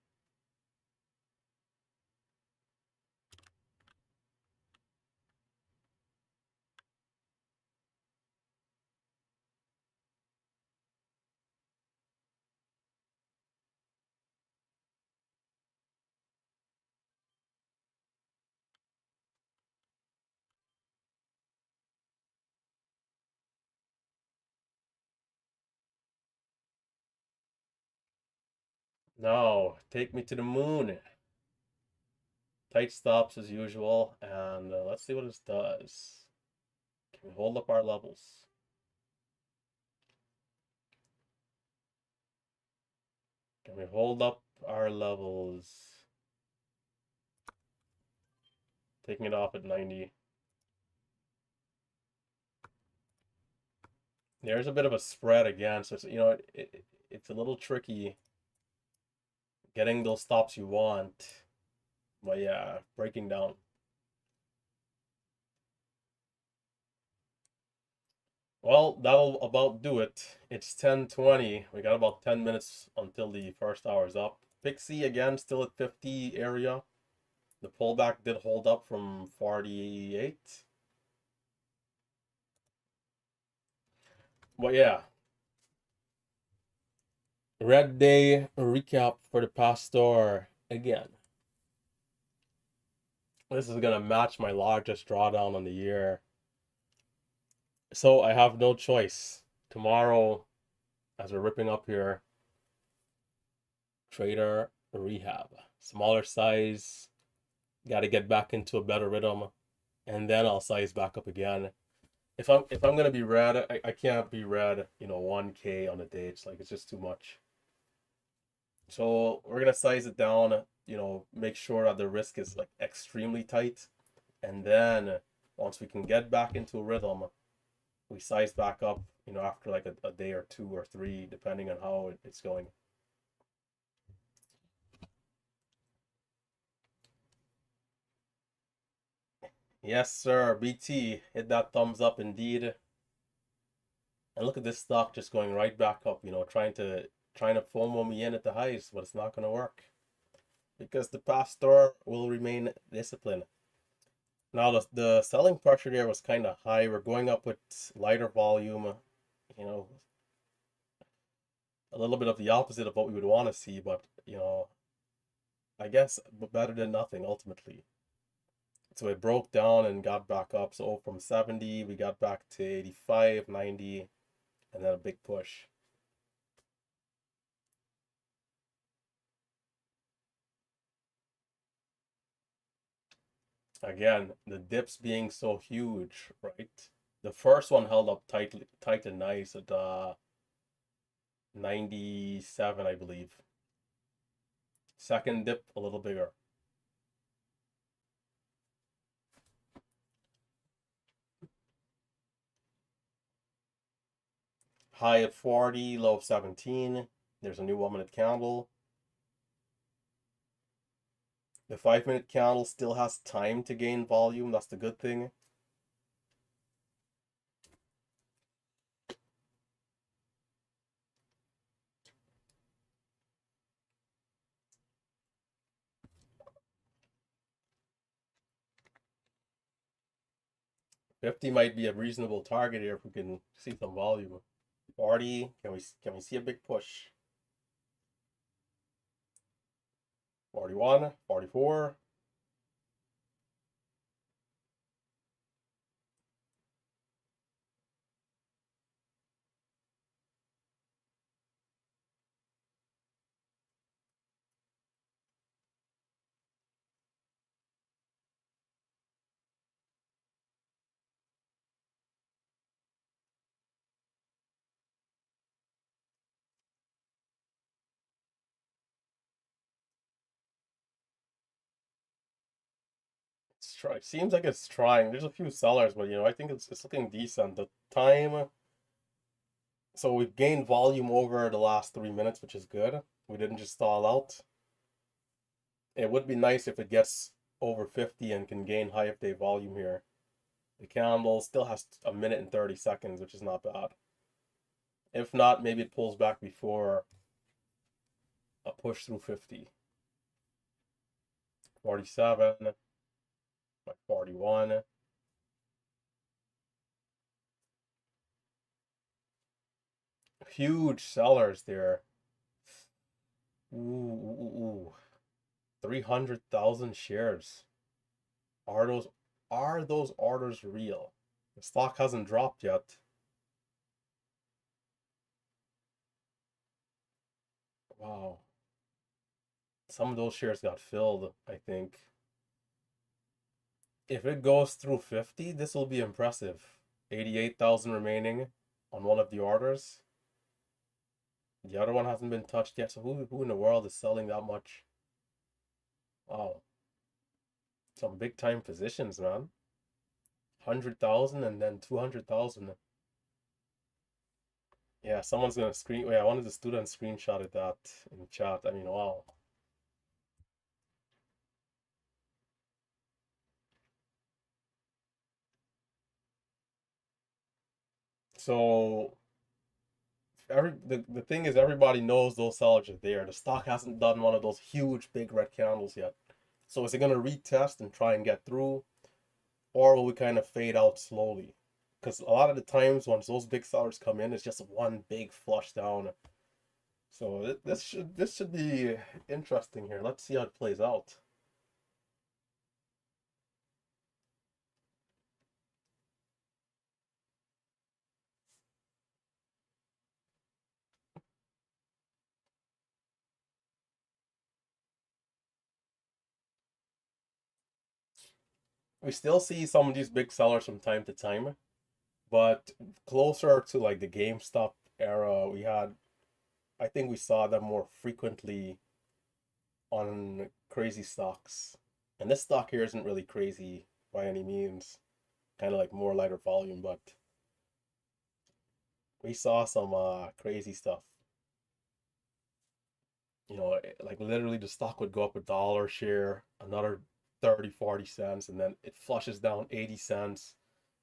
No, take me to the moon. Tight stops as usual, and let's see what this does. Can we hold up our levels? Can we hold up our levels? Taking it off at 90. There's a bit of a spread again, so it's a little tricky getting those stops you want. But yeah, breaking down. Well, that'll about do it. It's 10:20. We got about 10 minutes until the first hour is up. Pixie again, still at 50 area. The pullback did hold up from 48. But yeah, red day recap for the pastor again. This is gonna match my largest drawdown on the year. So I have no choice. Tomorrow, as we're ripping up here, trader rehab. Smaller size, gotta get back into a better rhythm, and then I'll size back up again. If I'm gonna be red, I can't be red, 1K on a day. It's like it's just too much. So we're gonna size it down, make sure that the risk is like extremely tight, and then once we can get back into a rhythm, we size back up, after like a day or two or three, depending on how it's going. Yes, sir. BT, hit that thumbs up indeed. And look at this stock just going right back up, trying to FOMO me in at the highs, but it's not gonna work. Because the pastor will remain disciplined. Now the selling pressure there was kind of high. We're going up with lighter volume, you know, a little bit of the opposite of what we would want to see, but I guess better than nothing ultimately. So it broke down and got back up. So from 70, we got back to 85, 90, and then a big push. Again, the dips being so huge, right? The first one held up tight and nice at 97, I believe. Second dip a little bigger. High of 40, low of 17. There's a new 1 minute candle. The 5-minute candle still has time to gain volume. That's the good thing. $50 might be a reasonable target here if we can see some volume. 40, can we see a big push? 41, 44. Seems like it's trying. There's a few sellers, but I think it's looking decent. The time, so we've gained volume over the last 3 minutes, which is good. We didn't just stall out. It would be nice if it gets over 50 and can gain high day volume here. The candle still has a minute and 30 seconds, which is not bad. If not, maybe it pulls back before a push through 50. 47, like 41. Huge sellers there. Ooh. 300,000 shares. Are those orders real? The stock hasn't dropped yet. Wow. Some of those shares got filled, I think. If it goes through 50, this will be impressive. 88,000 remaining on one of the orders. The other one hasn't been touched yet, so who in the world is selling that much? Wow. Some big time positions, man. 100,000 and then 200,000. Yeah, someone's gonna screen. Wait, I wanted the student screenshotted that in chat. I mean, wow. So the thing is, everybody knows those sellers are there. The stock hasn't done one of those huge big red candles yet. So is it gonna retest and try and get through, or will we kind of fade out slowly? Because a lot of the times once those big sellers come in, it's just one big flush down. So this should be interesting here. Let's see how it plays out. We still see some of these big sellers from time to time, but closer to like the GameStop era, I think we saw them more frequently on crazy stocks. And this stock here isn't really crazy by any means, kind of like more lighter volume, but we saw some crazy stuff. Like literally the stock would go up $1 share, another 30, 40 cents, and then it flushes down 80 cents.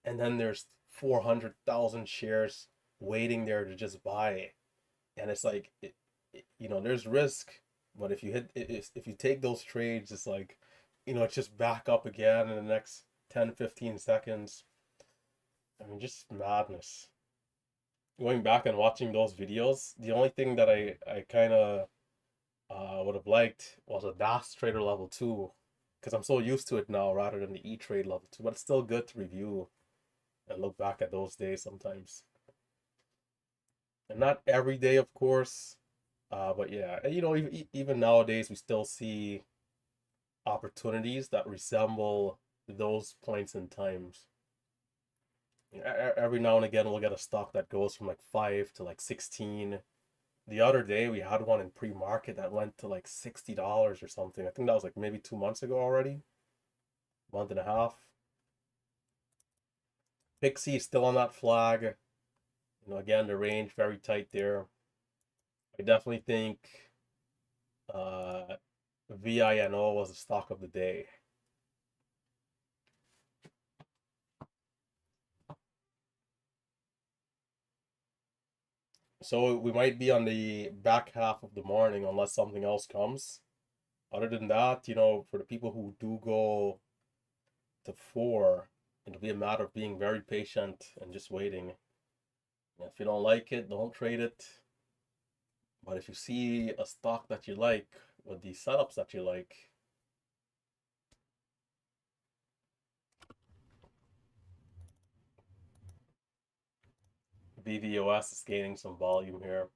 And then there's 400,000 shares waiting there to just buy. And it's like, there's risk, but if you take those trades, it's like, it's just back up again in the next 10, 15 seconds. I mean, just madness. Going back and watching those videos, the only thing that I kind of would have liked was a DAS Trader level 2, because I'm so used to it now rather than the E-Trade level 2, but it's still good to review and look back at those days sometimes. And not every day, of course, but yeah, and, even nowadays we still see opportunities that resemble those points in times. Every now and again we'll get a stock that goes from like 5 to like 16. The other day we had one in pre-market that went to like $60 or something. I think that was like maybe 2 months ago already, month and a half. Pixie is still on that flag. Again, the range very tight there. I definitely think VINO was the stock of the day. So we might be on the back half of the morning unless something else comes. Other than that, for the people who do go to four, it'll be a matter of being very patient and just waiting. If you don't like it, don't trade it. But if you see a stock that you like with the setups that you like, VVOS is gaining some volume here.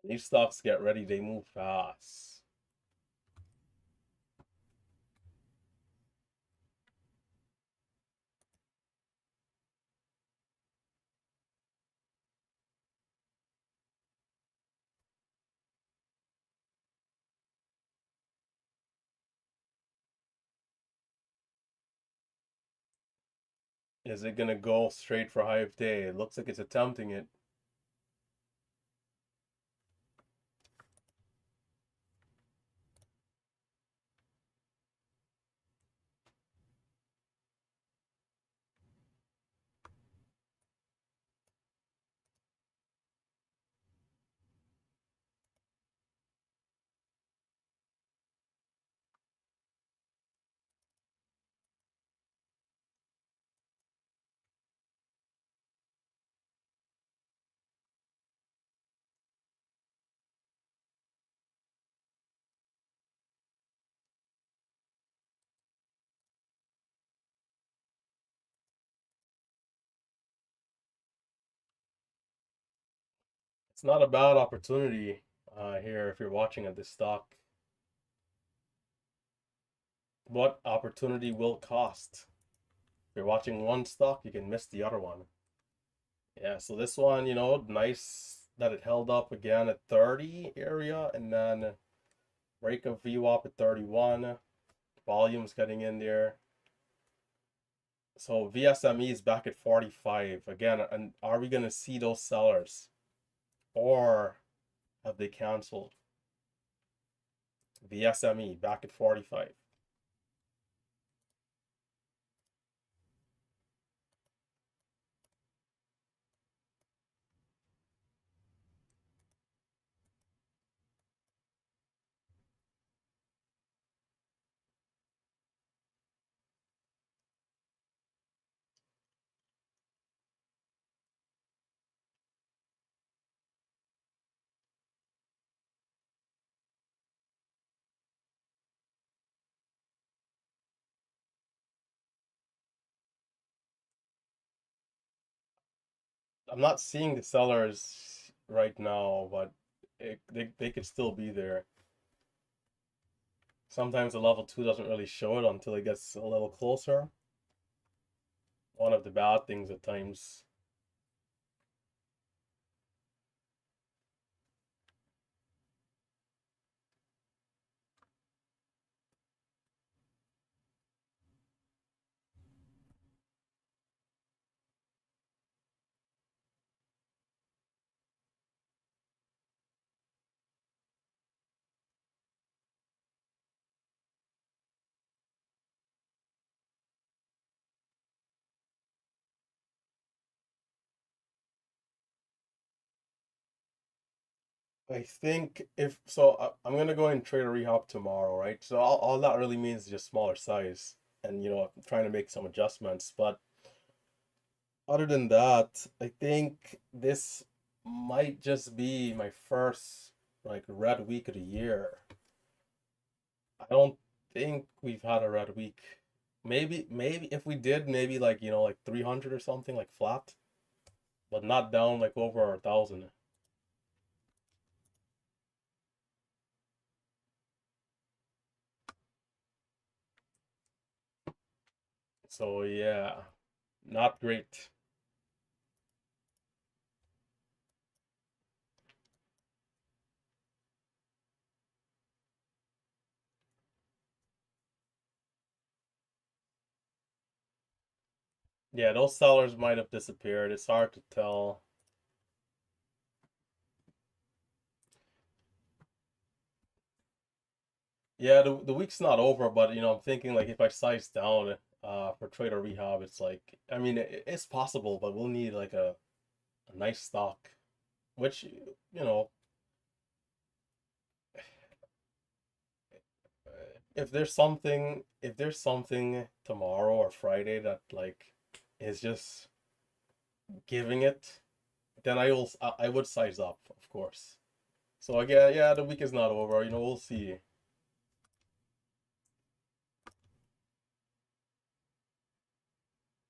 These stocks get ready, they move fast. Is it gonna go straight for high of day? It looks like it's attempting it. It's not a bad opportunity here if you're watching at this stock. What opportunity will cost? If you're watching one stock, you can miss the other one. Yeah, so this one, nice that it held up again at 30 area and then break of VWAP at 31. Volume's getting in there. So VSME is back at 45 again. And are we going to see those sellers or have they canceled? VSME back at 45. I'm not seeing the sellers right now, but they could still be there. Sometimes the level 2 doesn't really show it until it gets a little closer. One of the bad things at times. I think if so, I'm gonna go and trade a rehop tomorrow, right? So all that really means is just smaller size, and I'm trying to make some adjustments. But other than that, I think this might just be my first like red week of the year. I don't think we've had a red week. Maybe if we did, maybe like like 300 or something, like flat, but not down like over 1,000. So yeah, not great. Yeah, those sellers might have disappeared. It's hard to tell. Yeah, the week's not over, but I'm thinking like if I size down for trader rehab, it's like I mean it's possible, but we'll need like a nice stock, which if there's something tomorrow or Friday that like is just giving it, then I would size up, of course. So again, yeah, the week is not over. We'll see.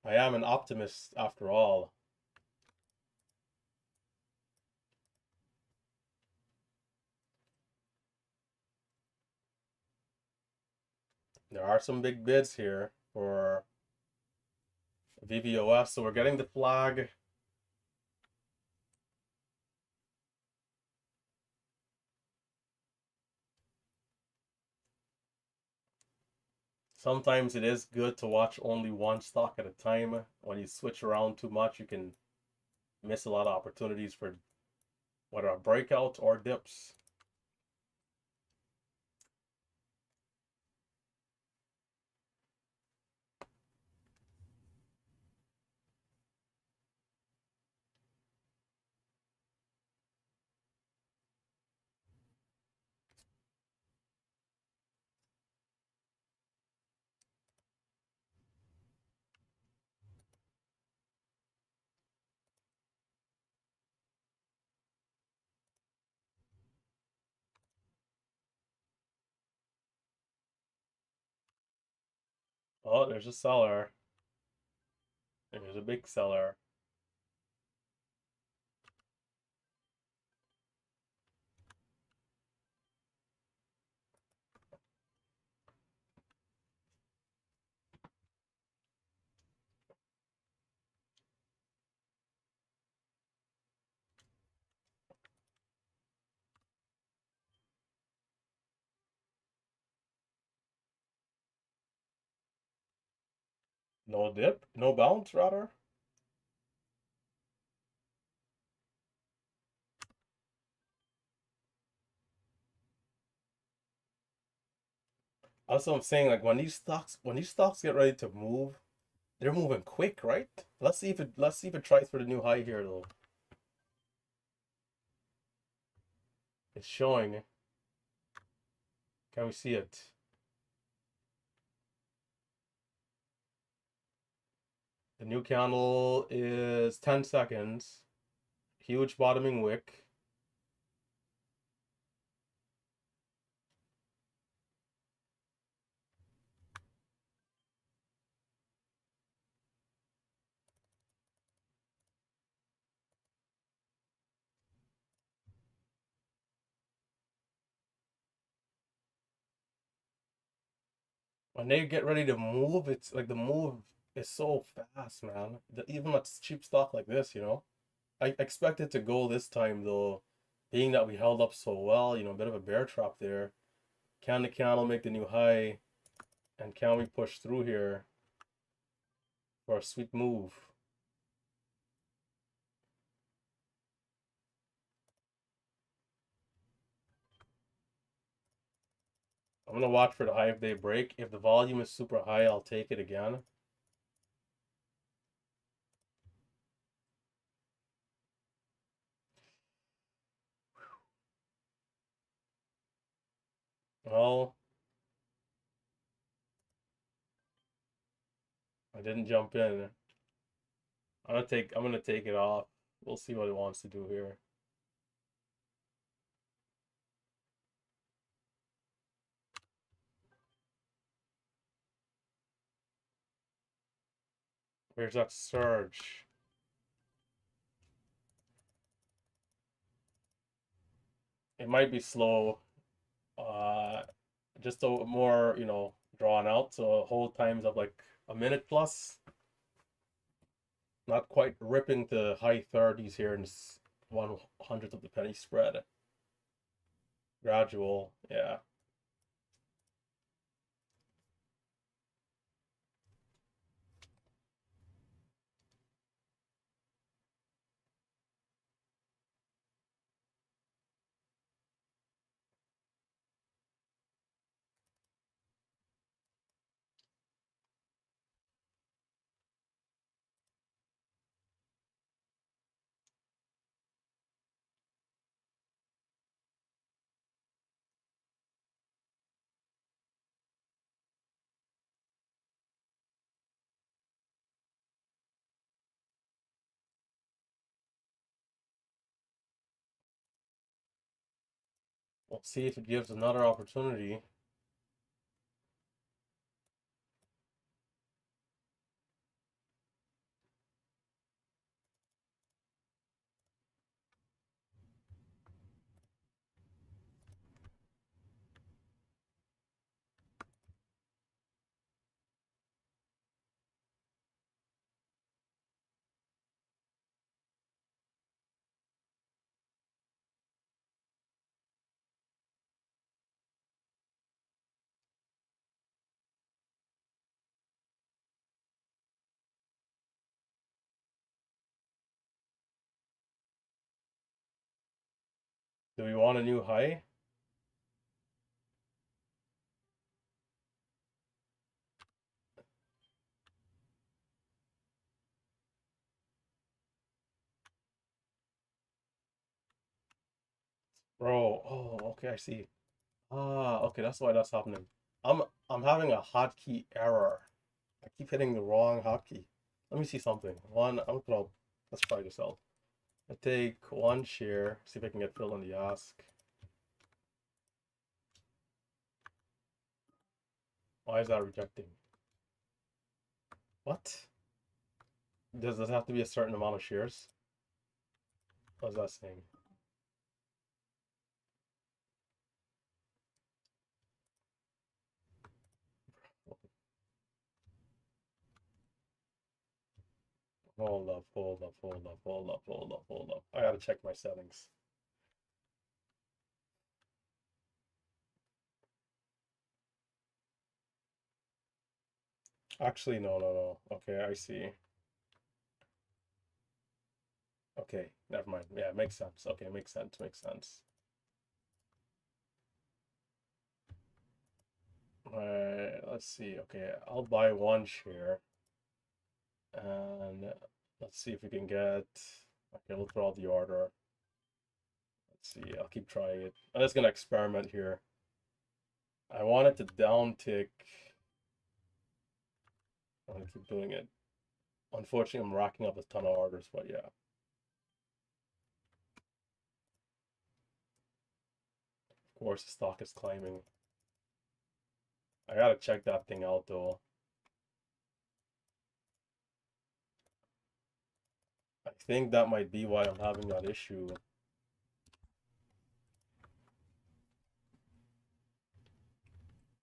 I am an optimist after all. There are some big bids here for VVOS, so we're getting the flag. Sometimes it is good to watch only one stock at a time. When you switch around too much, you can miss a lot of opportunities for whether a breakout or dips. Oh, there's a seller. There's a big seller. No dip, no bounce, rather. That's what I'm saying. Like when these stocks get ready to move, they're moving quick, right? Let's see if it tries for the new high here though. It's showing. Can we see it? The new candle is 10 seconds. Huge bottoming wick. When they get ready to move, it's like the move is so fast, man. Even a cheap stock like this. I expect it to go this time though, being that we held up so well, a bit of a bear trap there. Can the candle make the new high? And can we push through here for a sweet move? I'm gonna watch for the high if they break. If the volume is super high, I'll take it again. Well, I didn't jump in. I'm gonna take it off. We'll see what it wants to do here. Where's that surge? It might be slow. Uh, just a more, drawn out. So hold times of like a minute plus. Not quite ripping to high 30s here in 1/100th of the penny spread. Gradual, yeah. We'll see if it gives another opportunity. Do we want a new high? Bro, oh, okay, I see. Ah, okay, that's why that's happening. I'm I'm having a hotkey error. I keep hitting the wrong hotkey. Let me see something. Let's try this out. I take one share, see if I can get filled on the ask. Why is that rejecting? What? Does this have to be a certain amount of shares? What is that saying? Hold up, hold up, hold up, hold up, hold up, hold up. I gotta check my settings. Actually, no, no, no. Okay, I see. Okay, never mind. Yeah, makes sense. Okay, makes sense, makes sense. Let's see. Okay, I'll buy one share. And let's see if we can get... Okay, we'll throw out the order. Let's see, I'll keep trying it. I'm just gonna experiment here. I want it to downtick. I'm gonna keep doing it. Unfortunately, I'm racking up a ton of orders, but yeah. Of course, the stock is climbing. I gotta check that thing out though. I think that might be why I'm having that issue.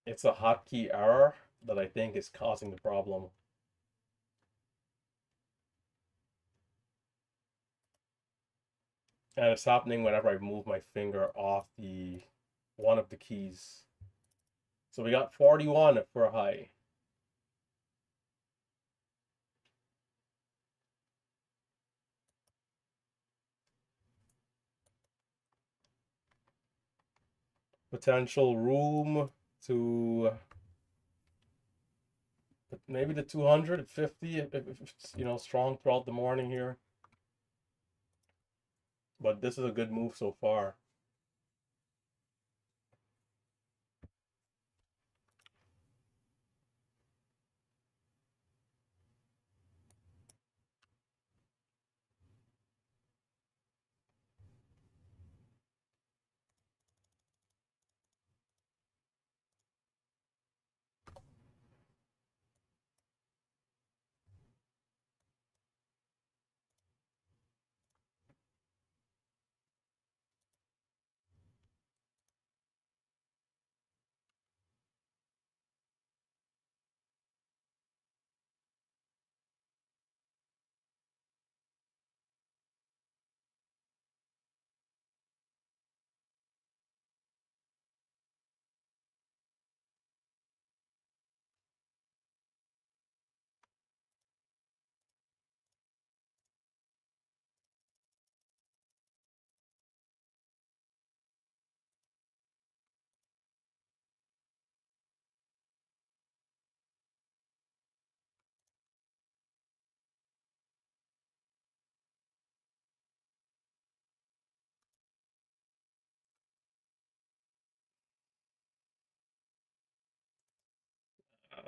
It's a hotkey error that I think is causing the problem. And it's happening whenever I move my finger off the one of the keys. So we got 41 for a high. Potential room to maybe the 250 if it's strong throughout the morning here. But this is a good move so far.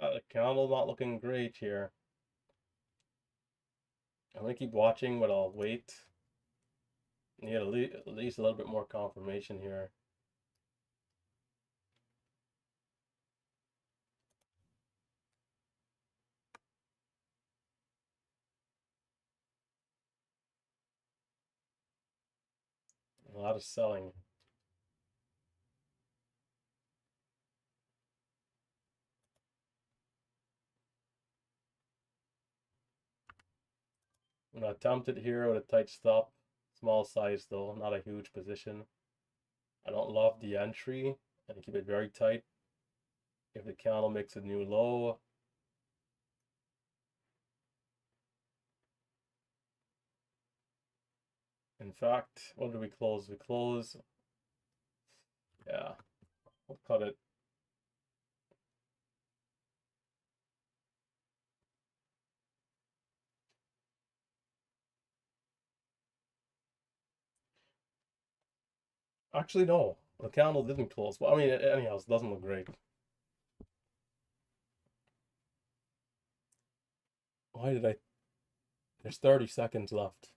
The candle not looking great here. I'm gonna keep watching, but I'll wait. Need at least a little bit more confirmation here. A lot of selling. I'm gonna attempt it here with a tight stop. Small size though, not a huge position. I don't love the entry and keep it very tight. If the candle makes a new low, in fact, what did we close? We close, yeah, we'll cut it. Actually, no, the candle didn't close. Well, I mean, anyhow, it doesn't look great. Why did I? There's 30 seconds left.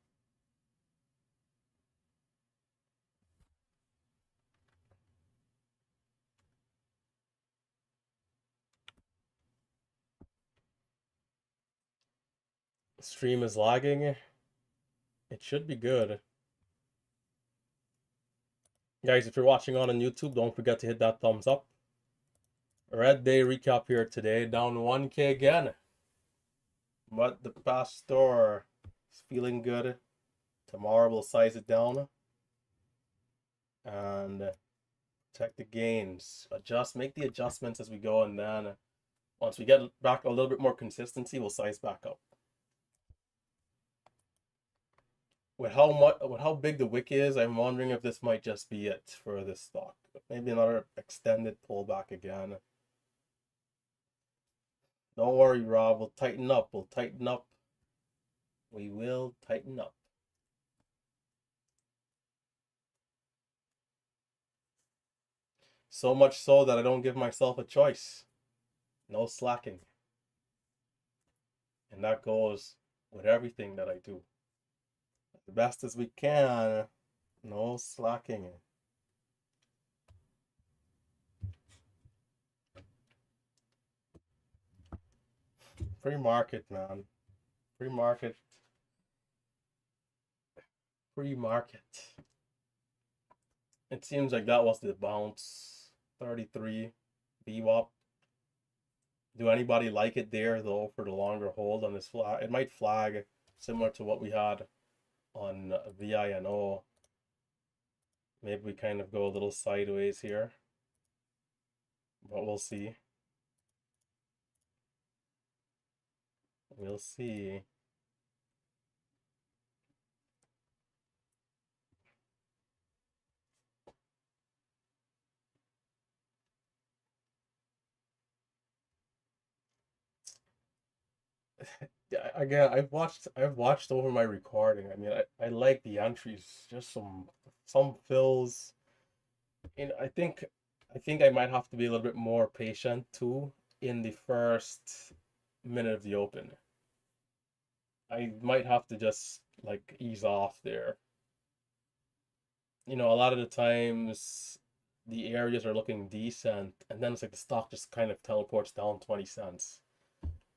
Stream is lagging. It should be good. Guys, if you're watching on YouTube, don't forget to hit that thumbs up. Red day recap here today, down 1K again. But the pastor is feeling good. Tomorrow we'll size it down and check the gains. Make the adjustments as we go, and then once we get back a little bit more consistency, we'll size back up. With how big the wick is, I'm wondering if this might just be it for this stock. Maybe another extended pullback again. Don't worry, Rob. We'll tighten up. We'll tighten up. We will tighten up. So much so that I don't give myself a choice. No slacking. And that goes with everything that I do. The best as we can. No slacking. Free market, man. Free market. Free market. It seems like that was the bounce. 33 VWAP. Do anybody like it there though for the longer hold on this flag? It might flag similar to what we had on VINO. Maybe we kind of go a little sideways here, but we'll see. We'll see. Again, I've watched over my recording. I mean, I like the entries, just some fills. And I think I might have to be a little bit more patient too in the first minute of the open. I might have to just like ease off there. A lot of the times the areas are looking decent, and then it's like the stock just kind of teleports down 20 cents.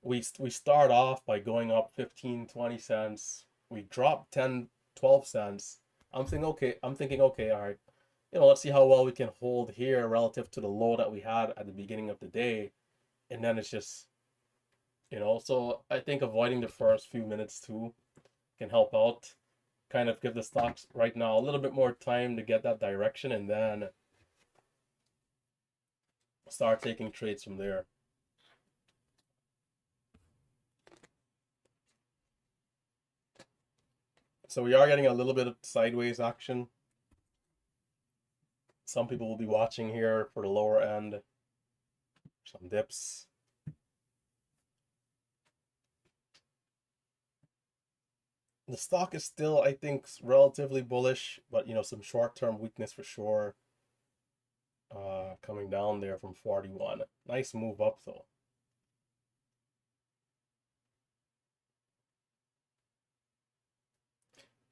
We start off by going up 15, 20 cents. We drop 10, 12 cents. I'm thinking, okay, all right. Let's see how well we can hold here relative to the low that we had at the beginning of the day. And then it's just, so I think avoiding the first few minutes too can help out. Kind of give the stocks right now a little bit more time to get that direction, and then start taking trades from there. So we are getting a little bit of sideways action. Some people will be watching here for the lower end. Some dips. The stock is still, I think, relatively bullish, but some short-term weakness for sure. Coming down there from 41. Nice move up though.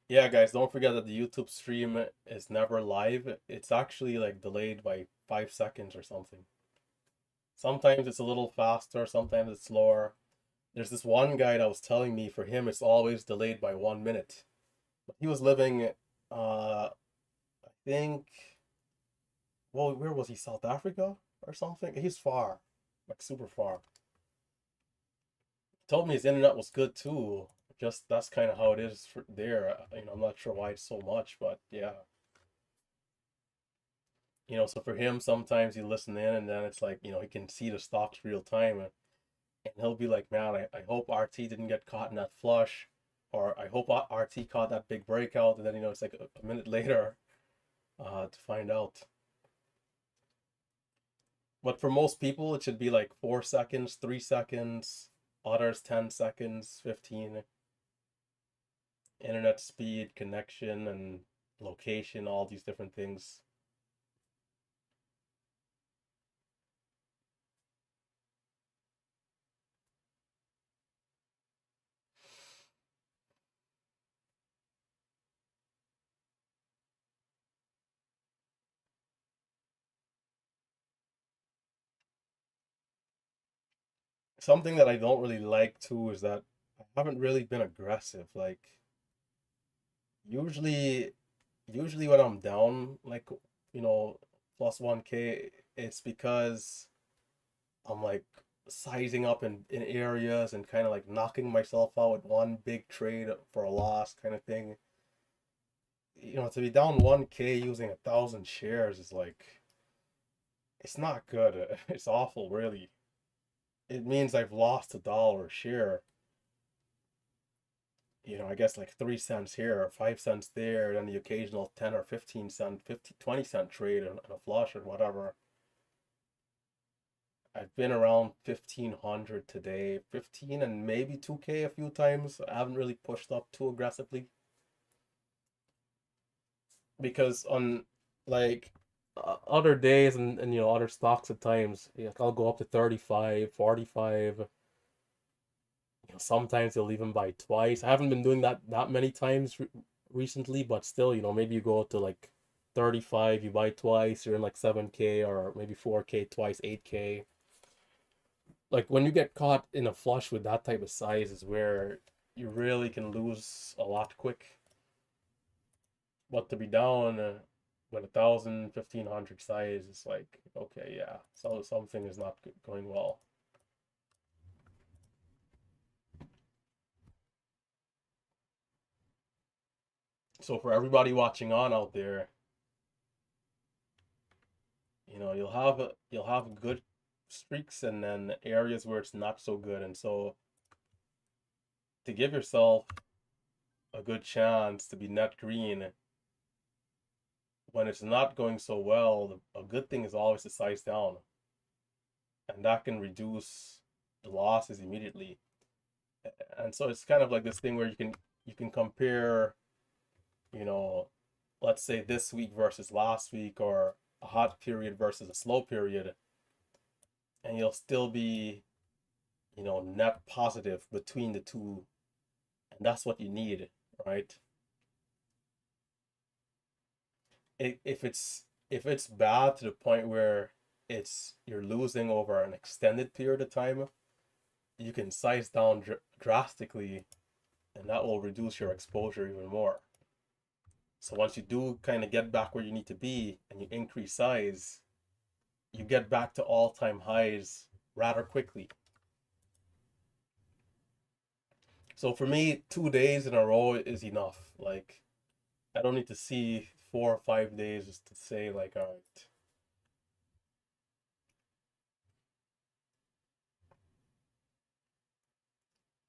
Yeah, guys, don't forget that the YouTube stream is never live. It's actually like delayed by 5 seconds or something. Sometimes it's a little faster, sometimes it's slower. There's this one guy that was telling me for him it's always delayed by 1 minute. But he was living, I think, well, where was he? South Africa or something? He's far, like super far. He told me his internet was good too. Just that's kind of how it is for there. I'm not sure why it's so much, but yeah. So for him, sometimes you listen in and then it's like, he can see the stocks real time and he'll be like, man, I hope RT didn't get caught in that flush, or I hope RT caught that big breakout. And then, it's like a minute later to find out. But for most people, it should be like 4 seconds, 3 seconds, others 10 seconds, 15. Internet speed, connection, and location, all these different things. Something that I don't really like too is that I haven't really been aggressive. Like usually usually when I'm down like you know plus 1K, it's because I'm like sizing up in areas and kind of like knocking myself out with one big trade for a loss kind of thing. To be down 1K using 1,000 shares is like it's not good. It's awful, really. It means I've lost $1 a share. I guess like 3 cents here or 5 cents there, and then the occasional 10 or 15 cent, 50, 20 cent trade and a flush or whatever. I've been around 1,500 today, 15 and maybe 2K a few times. I haven't really pushed up too aggressively because on like other days and other stocks at times, yeah, I'll go up to 35, 45. Sometimes they'll even buy twice. I haven't been doing that many times recently, but still, maybe you go to like 35, you buy twice, you're in like 7K or maybe 4K twice, 8K. Like when you get caught in a flush with that type of size is where you really can lose a lot quick. But to be down with 1,000, 1,500 size is like, okay, yeah, so something is not going well. So for everybody watching on out there, you'll have good streaks and then areas where it's not so good. And so to give yourself a good chance to be net green when it's not going so well, a good thing is always to size down, and that can reduce the losses immediately. And so it's kind of like this thing where you can compare, you know, let's say this week versus last week, or a hot period versus a slow period, and you'll still be, net positive between the two, and that's what you need, right? If it's bad to the point where you're losing over an extended period of time, you can size down drastically, and that will reduce your exposure even more. So once you do kind of get back where you need to be and you increase size, you get back to all-time highs rather quickly. So for me, 2 days in a row is enough. Like I don't need to see 4 or 5 days just to say like, all right,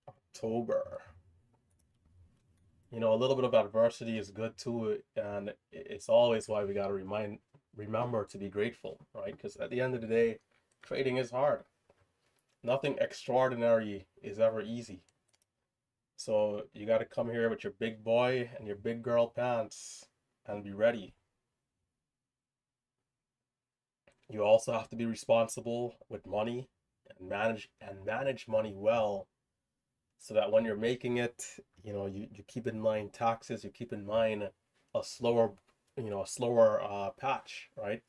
October. A little bit of adversity is good too, and it's always why we gotta remember to be grateful, right? Because at the end of the day, trading is hard. Nothing extraordinary is ever easy. So you gotta come here with your big boy and your big girl pants and be ready. You also have to be responsible with money and manage money well, so that when you're making it, you keep in mind taxes, you keep in mind a slower, a slower patch, right?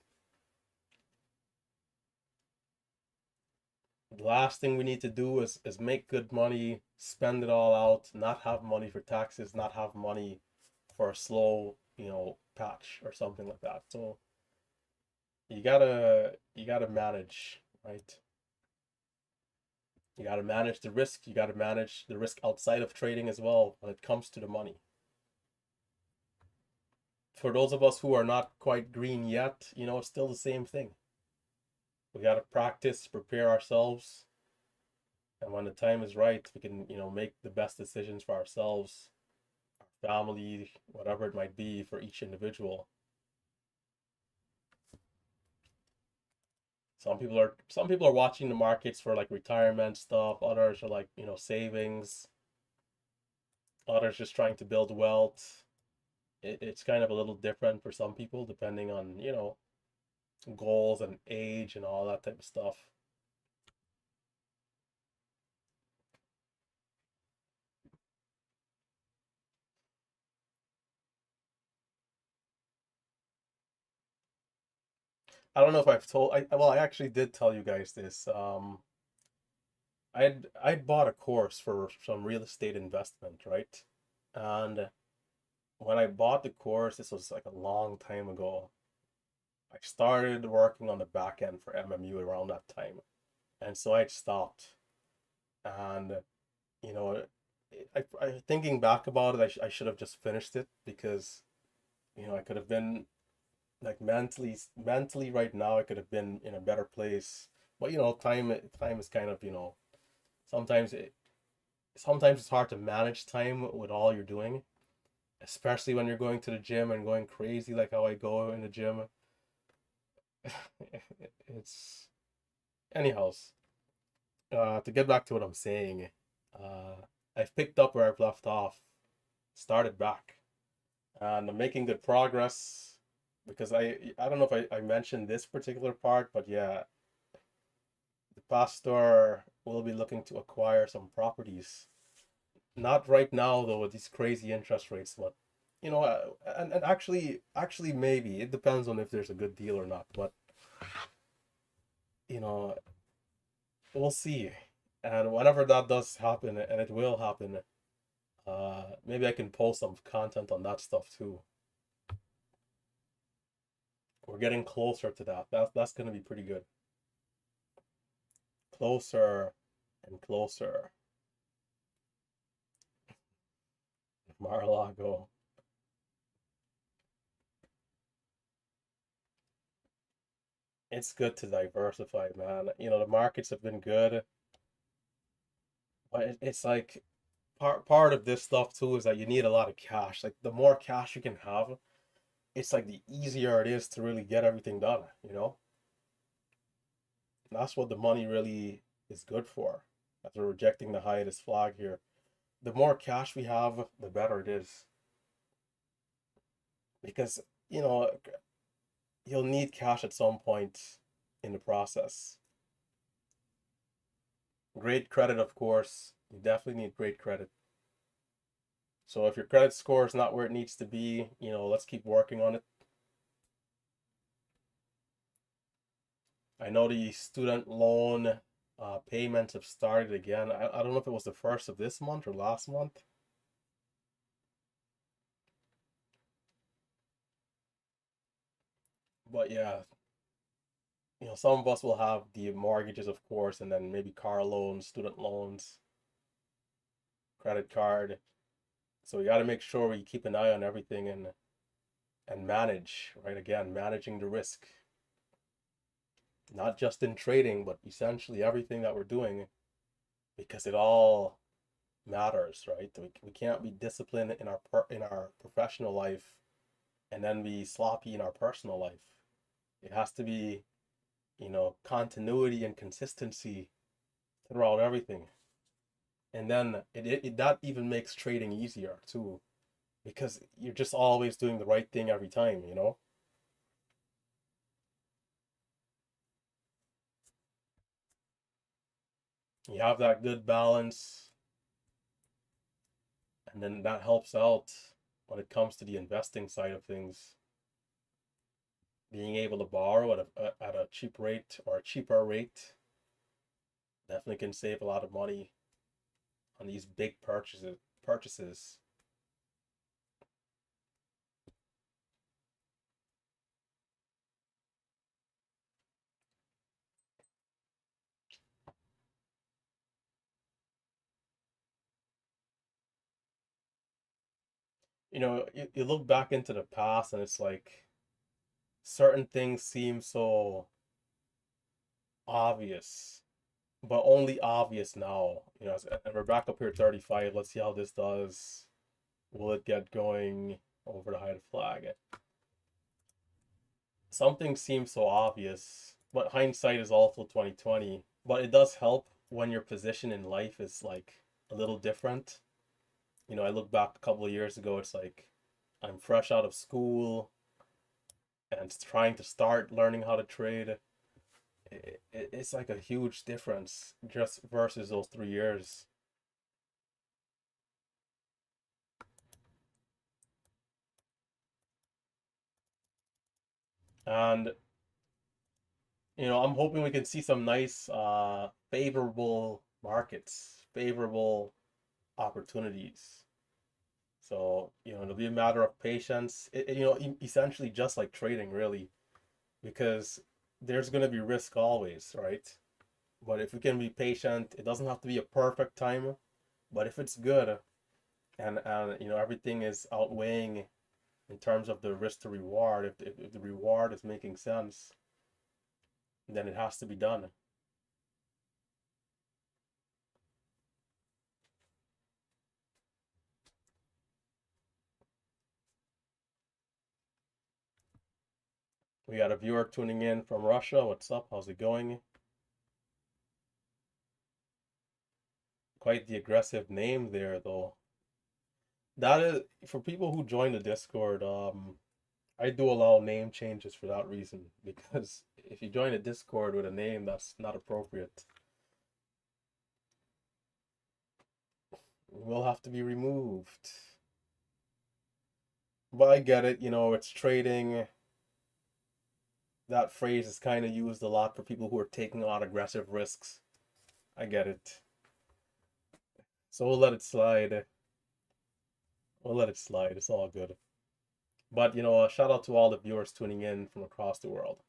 The last thing we need to do is make good money, spend it all out, not have money for taxes, not have money for a slow, patch or something like that. So you gotta manage, right? You gotta manage the risk. You gotta manage the risk outside of trading as well when it comes to the money. For those of us who are not quite green yet, it's still the same thing. We gotta practice, prepare ourselves, and when the time is right, we can, make the best decisions for ourselves, our family, whatever it might be for each individual. Some people are watching the markets for like retirement stuff, others are like, savings, others just trying to build wealth. It's kind of a little different for some people depending on, goals and age and all that type of stuff. I don't know if well, I actually did tell you guys this. I'd bought a course for some real estate investment, right? And when I bought the course, this was like a long time ago. I started working on the back end for MMU around that time. And so I'd stopped. And, you know, thinking back about it, I should have just finished it because, I could have been like mentally right now, I could have been in a better place. But, time is kind of, sometimes it, sometimes it's hard to manage time with all you're doing, especially when you're going to the gym and going crazy like how I go in the gym. It's anyhow. To get back to what I'm saying, uh, I've picked up where I've left off, started back, and I'm making good progress because I don't know if I mentioned this particular part, but yeah, the pastor will be looking to acquire some properties. Not right now though with these crazy interest rates, but and actually maybe it depends on if there's a good deal or not. But you know, we'll see. And whenever that does happen, and it will happen, maybe I can post some content on that stuff too. We're getting closer to that. That's gonna be pretty good. Closer and closer. Mar-a-Lago. It's good to diversify, man. The markets have been good, but it's like part of this stuff too is that you need a lot of cash. Like the more cash you can have, it's like the easier it is to really get everything done. And that's what the money really is good for. As we're rejecting the highest flag here. The more cash we have, the better it is. Because, you know, you'll need cash at some point in the process. Great credit, of course. You definitely need great credit. So if your credit score is not where it needs to be, let's keep working on it. I know the student loan payments have started again. I don't know if it was the first of this month or last month. But yeah, some of us will have the mortgages, of course, and then maybe car loans, student loans, credit card. So we got to make sure we keep an eye on everything and manage, right? Again, managing the risk, not just in trading, but essentially everything that we're doing, because it all matters, right? We can't be disciplined in our professional life and then be sloppy in our personal life. It has to be, continuity and consistency throughout everything. And then that even makes trading easier too, because you're just always doing the right thing every time. You have that good balance. And then that helps out when it comes to the investing side of things. Being able to borrow at a cheap rate or a cheaper rate definitely can save a lot of money on these big purchases. You look back into the past and it's like certain things seem so obvious, but only obvious now. And we're back up here 35. Let's see how this does. Will it get going over the hide flag? Something seems so obvious, but hindsight is also 2020. But it does help when your position in life is like a little different. I look back a couple of years ago, it's like I'm fresh out of school and trying to start learning how to trade. It's like a huge difference just versus those 3 years. And I'm hoping we can see some nice favorable markets, favorable opportunities. So, it'll be a matter of patience. Essentially just like trading, really, because there's going to be risk always, right? But if we can be patient, it doesn't have to be a perfect time, but if it's good and everything is outweighing in terms of the risk to reward, if the reward is making sense, then it has to be done. We got a viewer tuning in from Russia. What's up? How's it going? Quite the aggressive name there, though. That is for people who join the Discord. I do allow name changes for that reason because if you join a Discord with a name that's not appropriate, will have to be removed. But I get it, it's trading. That phrase is kind of used a lot for people who are taking on aggressive risks. I get it. So we'll let it slide. We'll let it slide. It's all good. But, a shout out to all the viewers tuning in from across the world.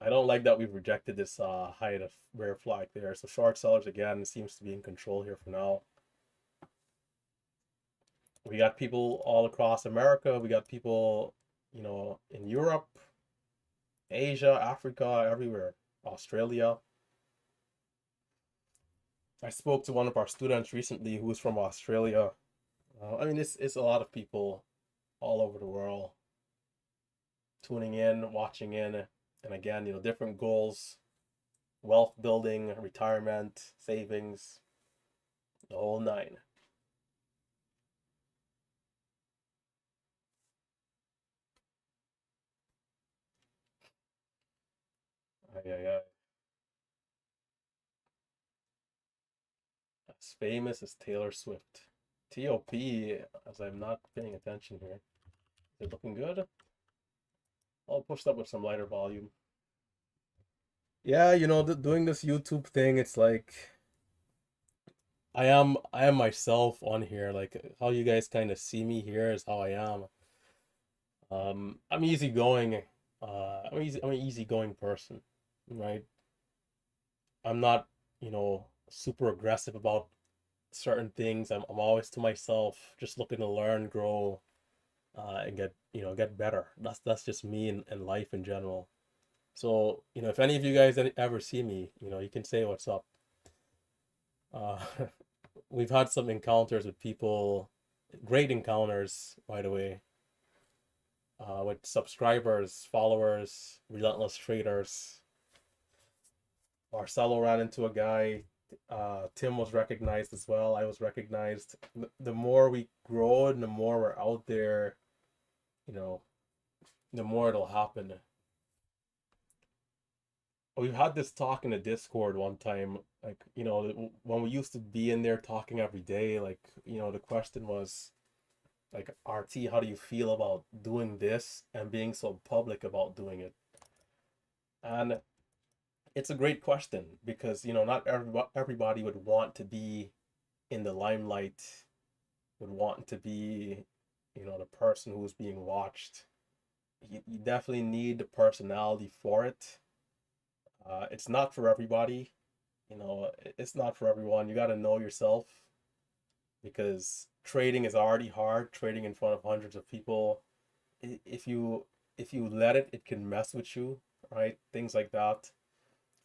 I don't like that we've rejected this height of rare flag there. So short sellers again seems to be in control here for now. We got people all across America. We got people, in Europe, Asia, Africa, everywhere, Australia. I spoke to one of our students recently who was from Australia. It's a lot of people all over the world tuning in, watching in, and again, different goals, wealth building, retirement, savings, the whole nine. Ay. As famous as Taylor Swift. TOP, as I'm not paying attention here. Is it looking good? I'll push that with some lighter volume. Yeah, doing this YouTube thing, it's like I am myself on here. Like how you guys kind of see me here is how I am. I'm easygoing. I'm an easygoing person, right? I'm not, super aggressive about certain things. I'm always to myself, just looking to learn, grow, and get better. That's just me and life in general. So, if any of you guys ever see me, you can say what's up. Uh, we've had some encounters with people, great encounters, by the way, with subscribers, followers, relentless traders. Marcelo ran into a guy. Tim was recognized as well. I was recognized. The more we grow and the more we're out there, you know, the more it'll happen. we've had this talk in the Discord one time, like, when we used to be in there talking every day, like, the question was like, RT, how do you feel about doing this and being so public about doing it? And it's a great question because, not everybody would want to be in the limelight, would want to be, the person who's being watched. You definitely need the personality for it. It's not for everybody. It's not for everyone. You got to know yourself because trading is already hard. Trading in front of hundreds of people, if you let it, it can mess with you, right? Things like that.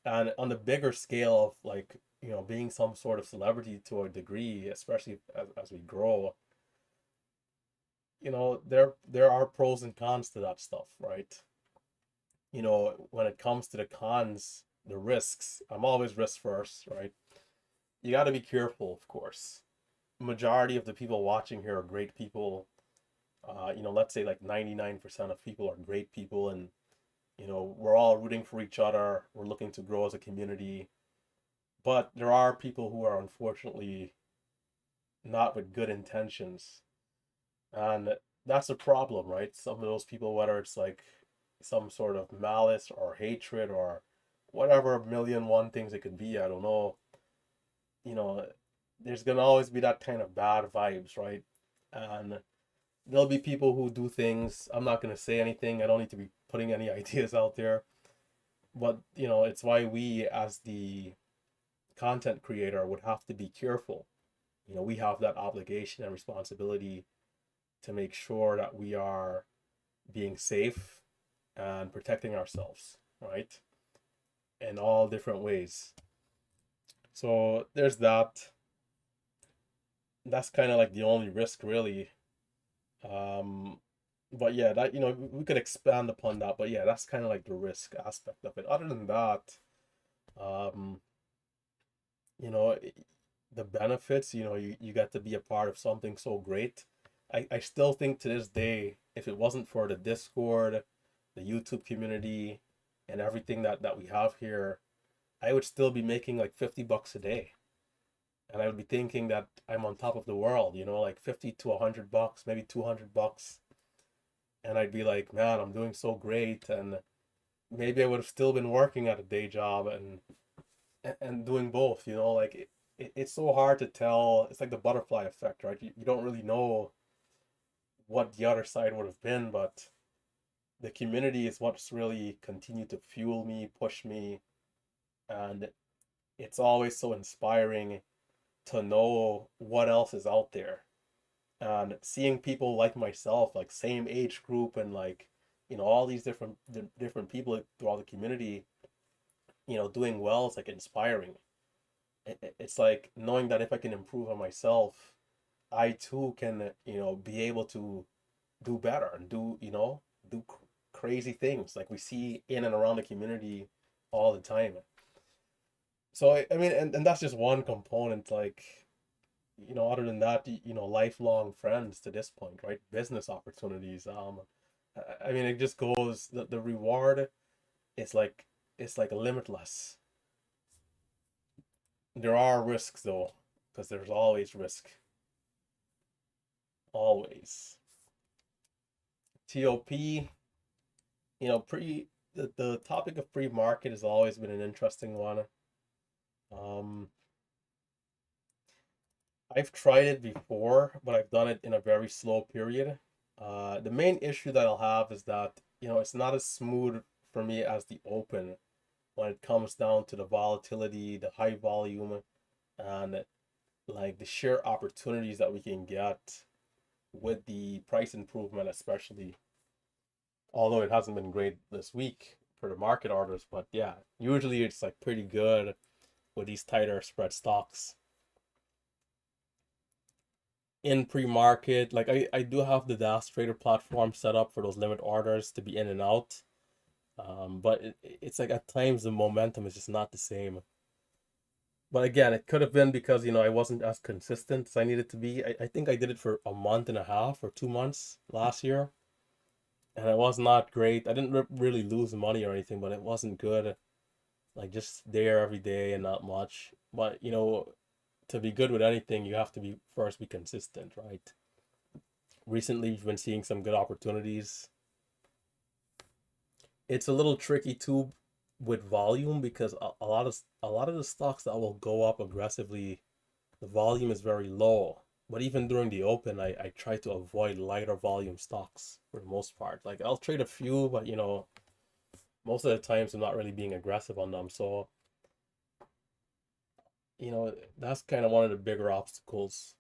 And on the bigger scale of like, being some sort of celebrity to a degree, especially as we grow, there are pros and cons to that stuff, right? When it comes to the cons, the risks, I'm always risk first, right? You got to be careful, of course. Majority of the people watching here are great people. Let's say like 99% of people are great people, and we're all rooting for each other. We're looking to grow as a community. But there are people who are unfortunately not with good intentions. And that's a problem, right? Some of those people, whether it's like some sort of malice or hatred or whatever million one things it could be, I don't know. You know, there's gonna always be that kind of bad vibes, right? And there'll be people who do things. I'm not gonna say anything. I don't need to be putting any ideas out there. But it's why we as the content creator would have to be careful. We have that obligation and responsibility to make sure that we are being safe and protecting ourselves, right? In all different ways. So there's that. That's kind of like the only risk, really. Um, but yeah, that we could expand upon that. But yeah, that's kind of like the risk aspect of it. Other than that, um, you know, the benefits, you get to be a part of something so great. I still think to this day, if it wasn't for the Discord, the YouTube community, and everything that we have here, I would still be making like $50 a day. And I would be thinking that I'm on top of the world, like 50 to $100, maybe $200. And I'd be like, man, I'm doing so great. And maybe I would have still been working at a day job and doing both, like it's so hard to tell. It's like the butterfly effect, right? You don't really know what the other side would have been, but the community is what's really continued to fuel me, push me, and it's always so inspiring to know what else is out there. And seeing people like myself, like same age group, and like, all these different people throughout the community, doing well is like inspiring. It's like knowing that if I can improve on myself, I too can, be able to do better and do crazy things like we see in and around the community all the time. So I mean, and that's just one component. Like, other than that, lifelong friends to this point, right? Business opportunities. I mean, it just goes. The reward is like it's like limitless. There are risks though, because there's always risk. Always. TOP, the topic of pre-market has always been an interesting one. Um, I've tried it before, but I've done it in a very slow period. The main issue that I'll have is that, it's not as smooth for me as the open when it comes down to the volatility, the high volume, and like the sheer opportunities that we can get with the price improvement, especially. Although it hasn't been great this week for the market orders, but yeah, usually it's like pretty good with these tighter spread stocks. In pre-market, like I do have the DAS trader platform set up for those limit orders to be in and out. But it's like at times the momentum is just not the same. But again, it could have been because, I wasn't as consistent as I needed to be. I think I did it for a month and a half or 2 months last year, and it was not great. I didn't really lose money or anything, but it wasn't good. like just there every day and not much. But to be good with anything, you have to be first be consistent, right? Recently, we've been seeing some good opportunities. It's a little tricky too with volume because a lot of the stocks that will go up aggressively, the volume is very low. But even during the open, I try to avoid lighter volume stocks for the most part. Like I'll trade a few, but most of the times I'm not really being aggressive on them. So, that's kind of one of the bigger obstacles.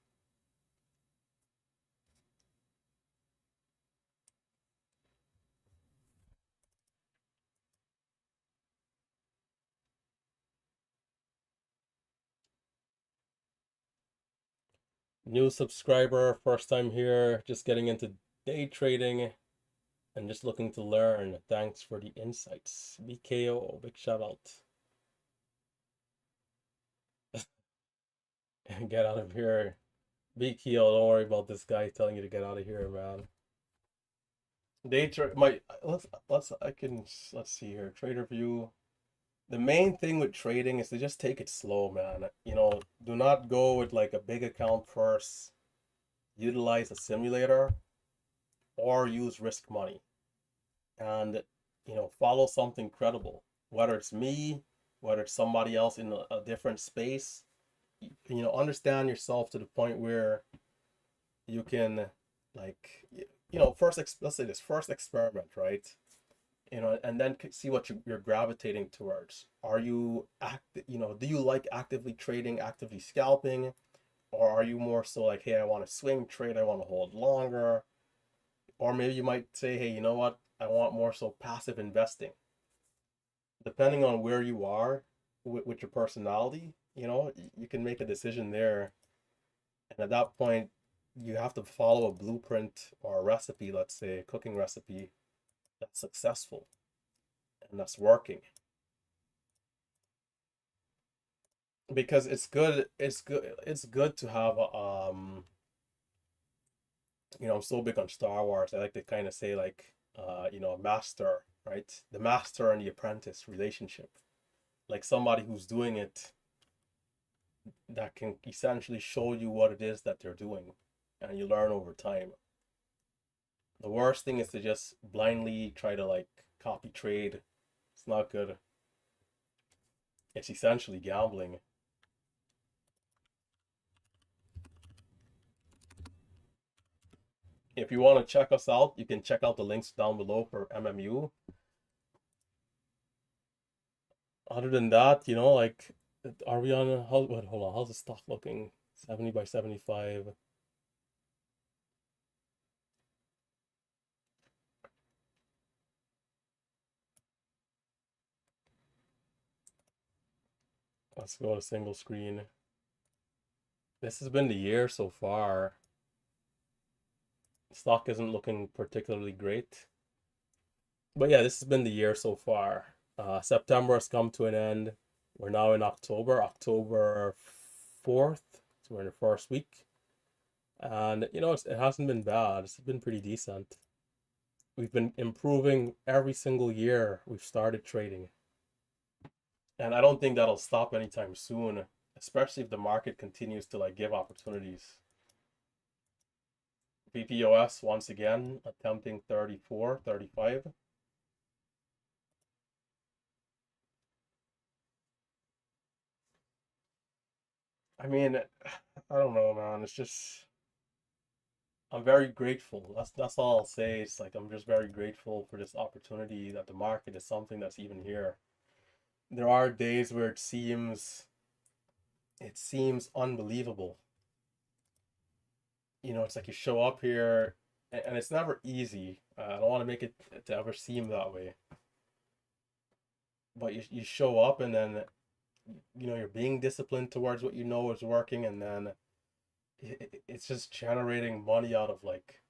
New subscriber, first time here, just getting into day trading and just looking to learn. Thanks for the insights. BKO, big shout out. Get out of here. BKO, don't worry about this guy telling you to get out of here, man. Day trade my let's see here. Trader view. The main thing with trading is to just take it slow, man. Do not go with like a big account first. Utilize a simulator or use risk money and follow something credible, whether it's me, whether it's somebody else in a different space. Understand yourself to the point where you can, like, first let's say this first experiment, right? And then see what you're gravitating towards. Are you do you like actively trading, actively scalping, or are you more so like, hey, I want to swing trade, I want to hold longer? Or maybe you might say, hey, you know what, I want more so passive investing. Depending on where you are with your personality, you can make a decision there. And at that point, you have to follow a blueprint or a recipe, let's say a cooking recipe that's successful and that's working. Because it's good to have I'm so big on Star Wars. I like to kind of say like a master, right? The master and the apprentice relationship. Like somebody who's doing it that can essentially show you what it is that they're doing and you learn over time. The worst thing is to just blindly try to like copy trade. It's not good. It's essentially gambling. If you want to check us out, you can check out the links down below for MMU. Other than that, like, are we on a, how, wait, hold on, how's the stock looking? 70 by 75. Let's go to single screen. This has been the year so far. Stock isn't looking particularly great. But yeah, this has been the year so far. September has come to an end. We're now in October, October 4th. So we're in the first week. And, it hasn't been bad. It's been pretty decent. We've been improving every single year we've started trading. And I don't think that'll stop anytime soon, especially if the market continues to like give opportunities. VPOS once again attempting 34, 35. I mean, I don't know, man. It's just I'm very grateful. That's all I'll say. It's like I'm just very grateful for this opportunity that the market is something that's even here. There are days where it seems unbelievable. It's like you show up here and it's never easy. I don't want to make it to ever seem that way. But you show up and then you're being disciplined towards what you know is working, and then it's just generating money out of like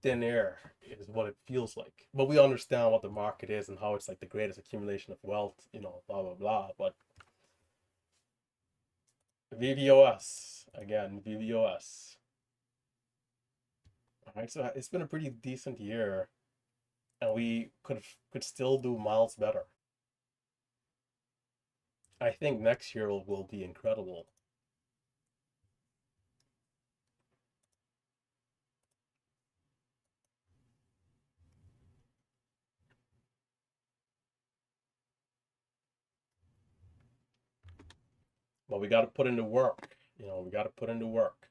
thin air is what it feels like. But we understand what the market is and how it's like the greatest accumulation of wealth, blah blah blah. But VVOS again, VVOS. All right, so it's been a pretty decent year, and we could still do miles better. I think next year will be incredible. But we got to put into work. We got to put into work.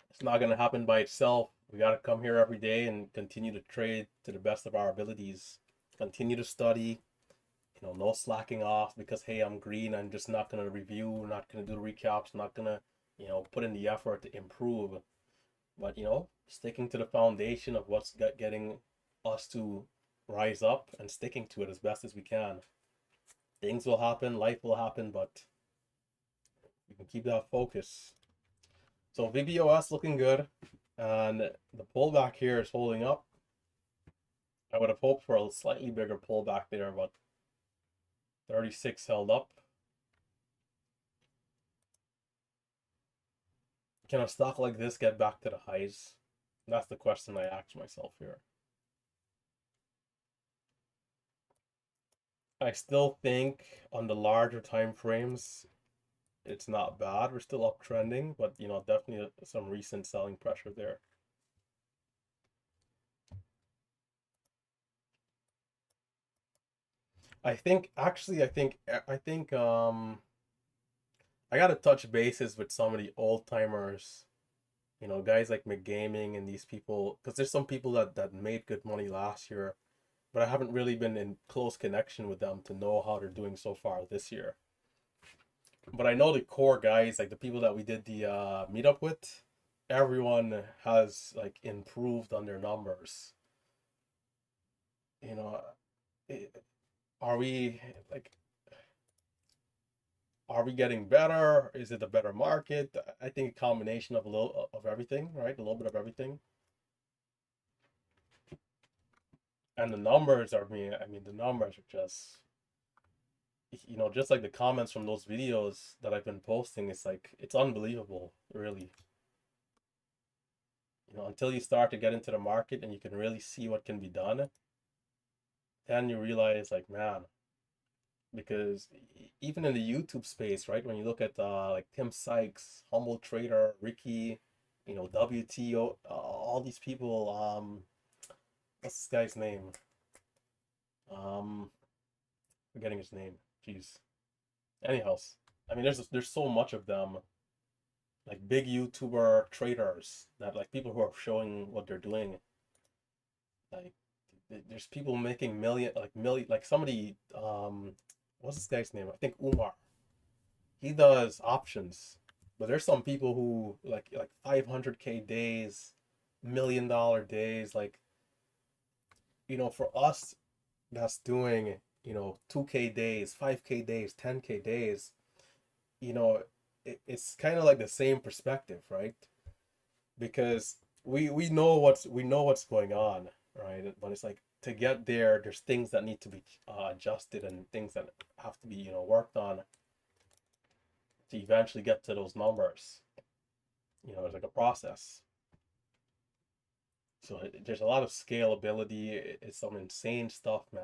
It's not going to happen by itself. We got to come here every day and continue to trade to the best of our abilities. Continue to study. No slacking off because hey, I'm green. I'm just not going to review, not going to do recaps, not going to, put in the effort to improve. But sticking to the foundation of what's getting us to rise up and sticking to it as best as we can. Things will happen, life will happen, but you can keep that focus. So VBOS looking good, and the pullback here is holding up. I would have hoped for a slightly bigger pullback there, but 36 held up. Can a stock like this get back to the highs? That's the question I ask myself here. I still think on the larger time frames, it's not bad. We're still uptrending, but definitely some recent selling pressure there. I think actually, I gotta touch bases with some of the old timers, guys like McGaming and these people, because there's some people that made good money last year, but I haven't really been in close connection with them to know how they're doing so far this year. But I know the core guys, like the people that we did the meetup with, everyone has like improved on their numbers. You know, are we like are we getting better? Is it a better market? I think a combination of a little of everything, right? A little bit of everything. And the numbers are the numbers are just just like the comments from those videos that I've been posting, it's unbelievable, really. Until you start to get into the market and you can really see what can be done, then you realize like, man, because even in the YouTube space, right? When you look at like Tim Sykes, Humble Trader, Ricky, WTO, all these people, what's this guy's name? Um, Forgetting his name. Jeez. Anyhow, there's so much of them, like big YouTuber traders that like people who are showing what they're doing. Like there's people making million like somebody what's this guy's name? I think Umar. He does options, but there's some people who like 500K days, $1 million days. Like for us that's doing 2K days, 5K days, 10K days. You know, it's kind of like the same perspective, right? Because we know what's going on, right? But it's like to get there, there's things that need to be adjusted and things that have to be worked on to eventually get to those numbers. There's like a process. So there's a lot of scalability. It's some insane stuff, man.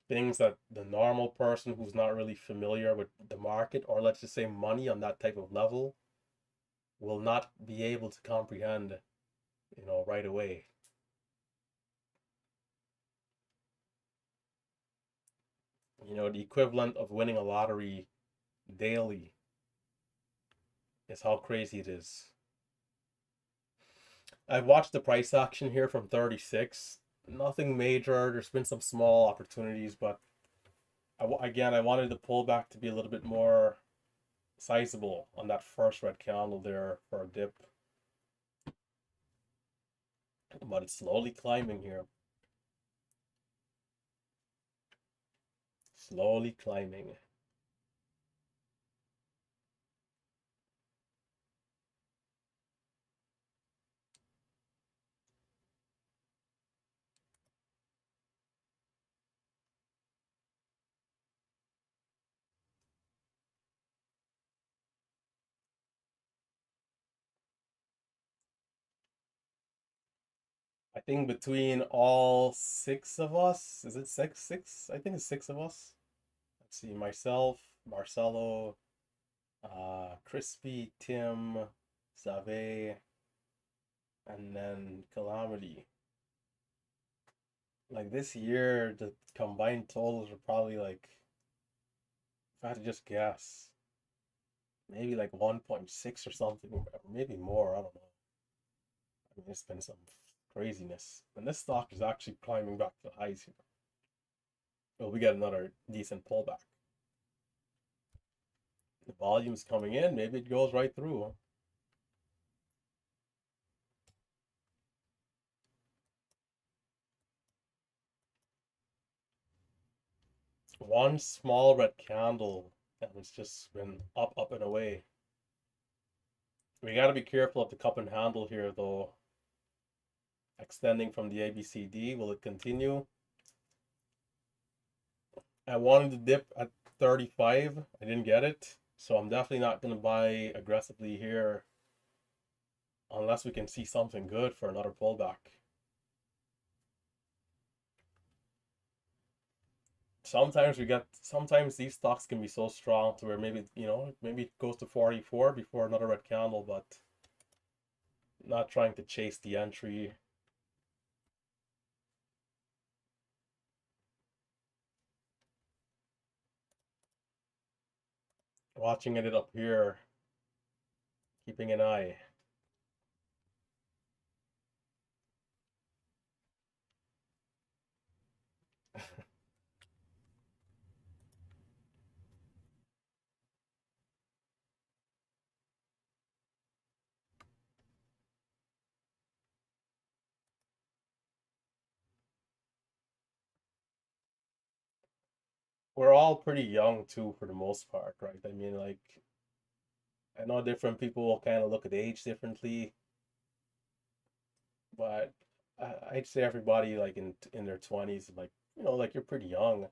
Things that the normal person who's not really familiar with the market, or let's just say money on that type of level, will not be able to comprehend, right away. The equivalent of winning a lottery daily is how crazy it is. I've watched the price action here from 36. Nothing major. There's been some small opportunities, but again, I wanted the pullback to be a little bit more sizable on that first red candle there for a dip. But it's slowly climbing here. Slowly climbing. think between all six of us, is it six? Six? I think it's six of us. Let's see, myself, Marcelo, Crispy, Tim, Zave, and then Calamity. Like this year, the combined totals are probably like, if I had to just guess, maybe like 1.6 or something, or maybe more. I don't know. I mean, it's been some craziness. And this stock is actually climbing back to the highs here. Well, we get another decent pullback. The volume's coming in, maybe it goes right through. One small red candle, and it's just been up, up, and away. We got to be careful of the cup and handle here, though. Extending from the ABCD, will it continue? I wanted to dip at 35. I didn't get it, so I'm definitely not going to buy aggressively here unless we can see something good for another pullback. Sometimes these stocks can be so strong to where maybe, maybe it goes to 44 before another red candle, but not trying to chase the entry. Watching it up here, keeping an eye. We're all pretty young too, for the most part, right? I mean, like, I know different people will kind of look at age differently, but I'd say everybody like in their 20s, like, like you're pretty young,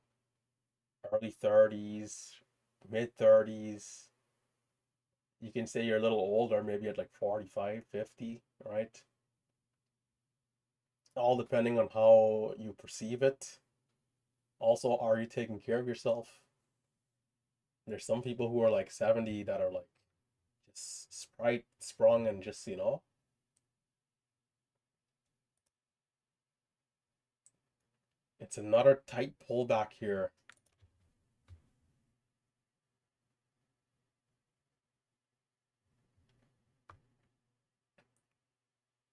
early 30s, mid 30s. You can say you're a little older, maybe at like 45, 50, right? All depending on how you perceive it. Also, are you taking care of yourself? There's some people who are like 70 that are like just sprung and just, it's another tight pullback here.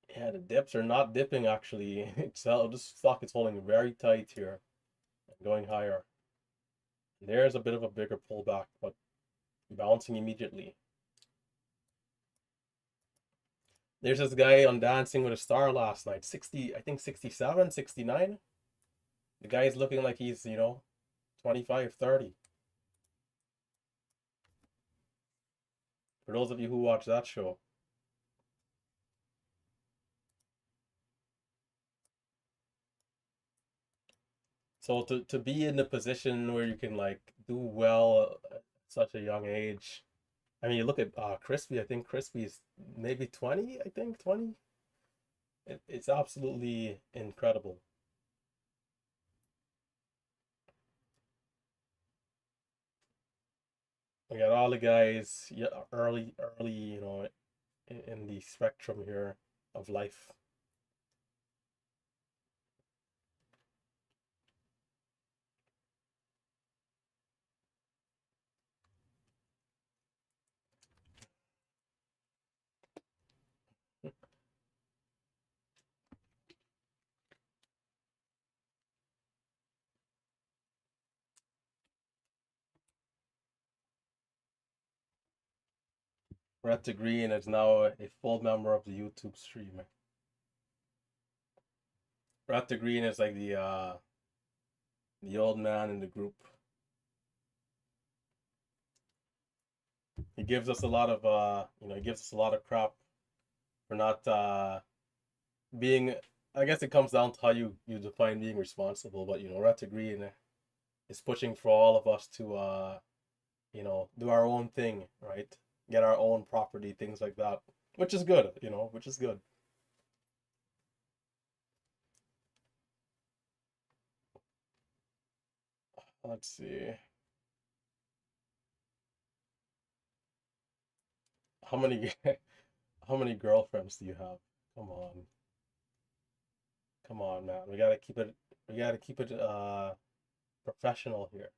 Yeah, the dips are not dipping actually. This stock is holding very tight here and going higher. And there's a bit of a bigger pullback, but bouncing immediately. There's this guy on Dancing with a Star last night, 60, I think 67, 69. The guy's looking like he's, 25, 30. For those of you who watch that show. So to be in the position where you can like do well at such a young age. I mean, you look at Crispy. I think Crispy is maybe 20. I think 20. It's absolutely incredible. We got all the guys, yeah, early, in the spectrum here of life. Red to Green is now a full member of the YouTube stream. Red to Green is like the old man in the group. He gives us a lot of he gives us a lot of crap for not being. I guess it comes down to how you define being responsible, but Red to Green is pushing for all of us to do our own thing, right? Get our own property, things like that, which is good, which is good. Let's see. How many how many girlfriends do you have? Come on. Come on, man. We gotta keep it professional here.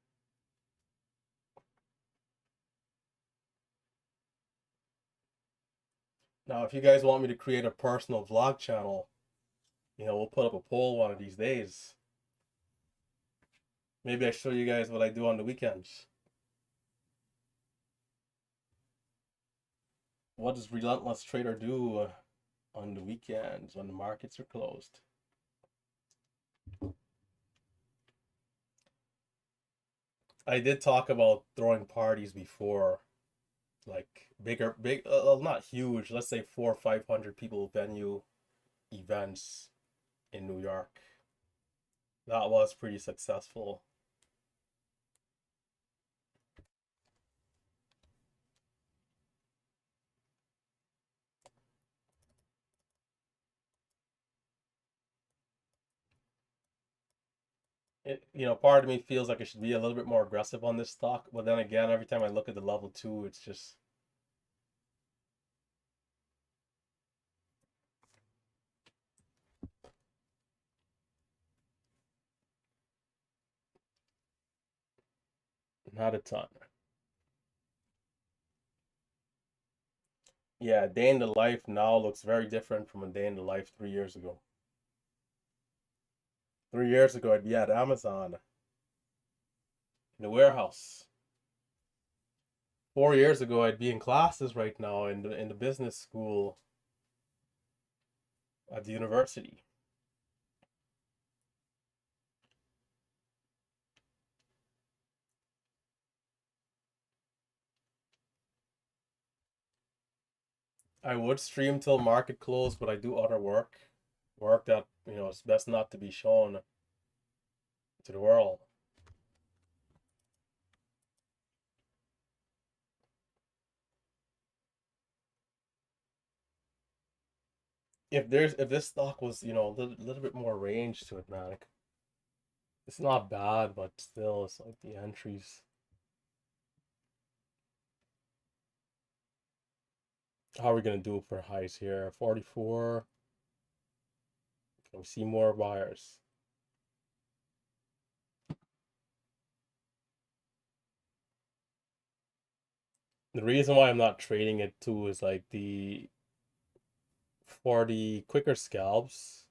Now, if you guys want me to create a personal vlog channel, we'll put up a poll one of these days. Maybe I show you guys what I do on the weekends. What does Relentless Trader do on the weekends when the markets are closed? I did talk about throwing parties before, like not huge, let's say 400 or 500 people venue events in New York. That was pretty successful. Part of me feels like I should be a little bit more aggressive on this stock, but then again, every time I look at the level two, it's just not a ton. Yeah, day in the life now looks very different from a day in the life 3 years ago. 3 years ago, I'd be at Amazon in the warehouse. 4 years ago, I'd be in classes right now in the business school at the university. I would stream till market close, but I do other work that it's best not to be shown to the world. If this stock was a little bit more range to it, man, it's not bad, but still, it's like the entries. How are we gonna do for highs here? 44. Can we see more buyers? The reason why I'm not trading it too is like for the quicker scalps,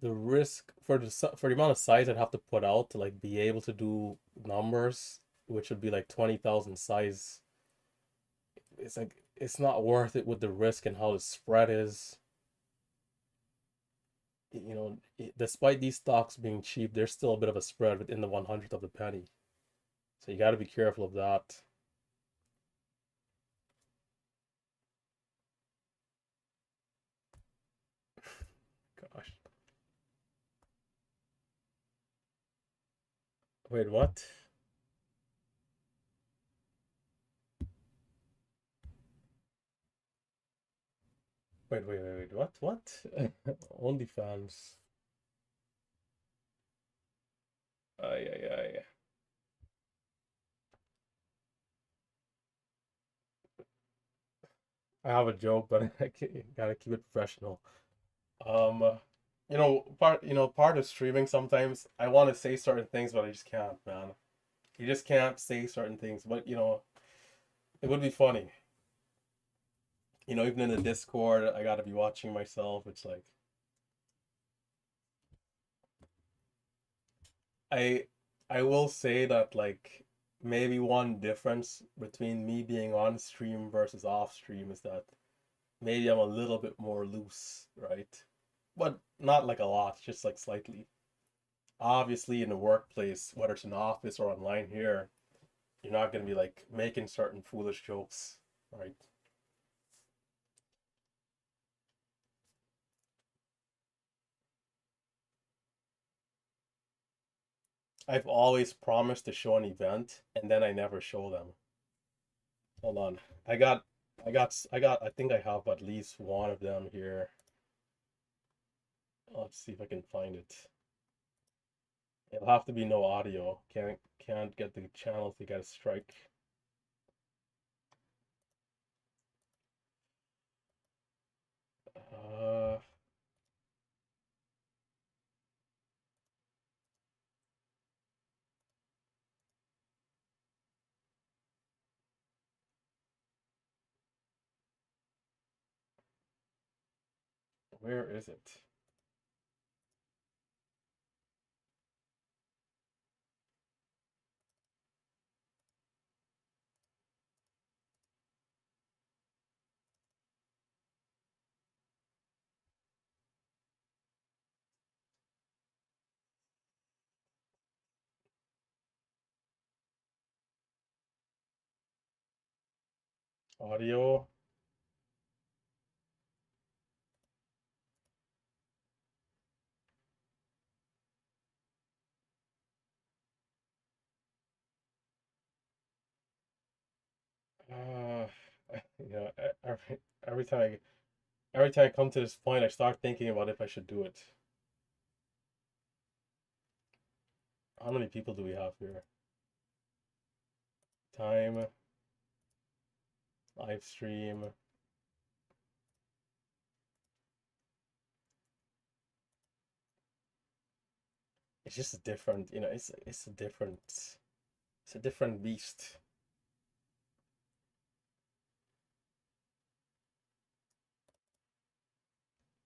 the risk for the amount of size I'd have to put out to like be able to do numbers, which would be like 20,000 size. It's like it's not worth it with the risk and how the spread is. Despite these stocks being cheap, there's still a bit of a spread within the 100th of the penny. So you got to be careful of that. Gosh. Wait, what? Wait. What? OnlyFans. Ay, ay, ay. I have a joke, but gotta keep it professional. Um, part of streaming sometimes I want to say certain things, but I just can't, man. You just can't say certain things, but it would be funny. Even in the Discord, I gotta be watching myself. It's like I I will say that like maybe one difference between me being on stream versus off stream is that maybe I'm a little bit more loose, right? But not like a lot, just like slightly. Obviously, in the workplace, whether it's in office or online here, you're not going to be like making certain foolish jokes, right? I've always promised to show an event and then I never show them. Hold on. I think I have at least one of them here. Let's see if I can find it. It'll have to be no audio. Can't get the channels to get a strike. Uh, where is it? Audio. Uh, you know, every time every time I come to this point, I start thinking about if I should do it. How many people do we have here? Time, live stream. It's just a different, it's a different beast.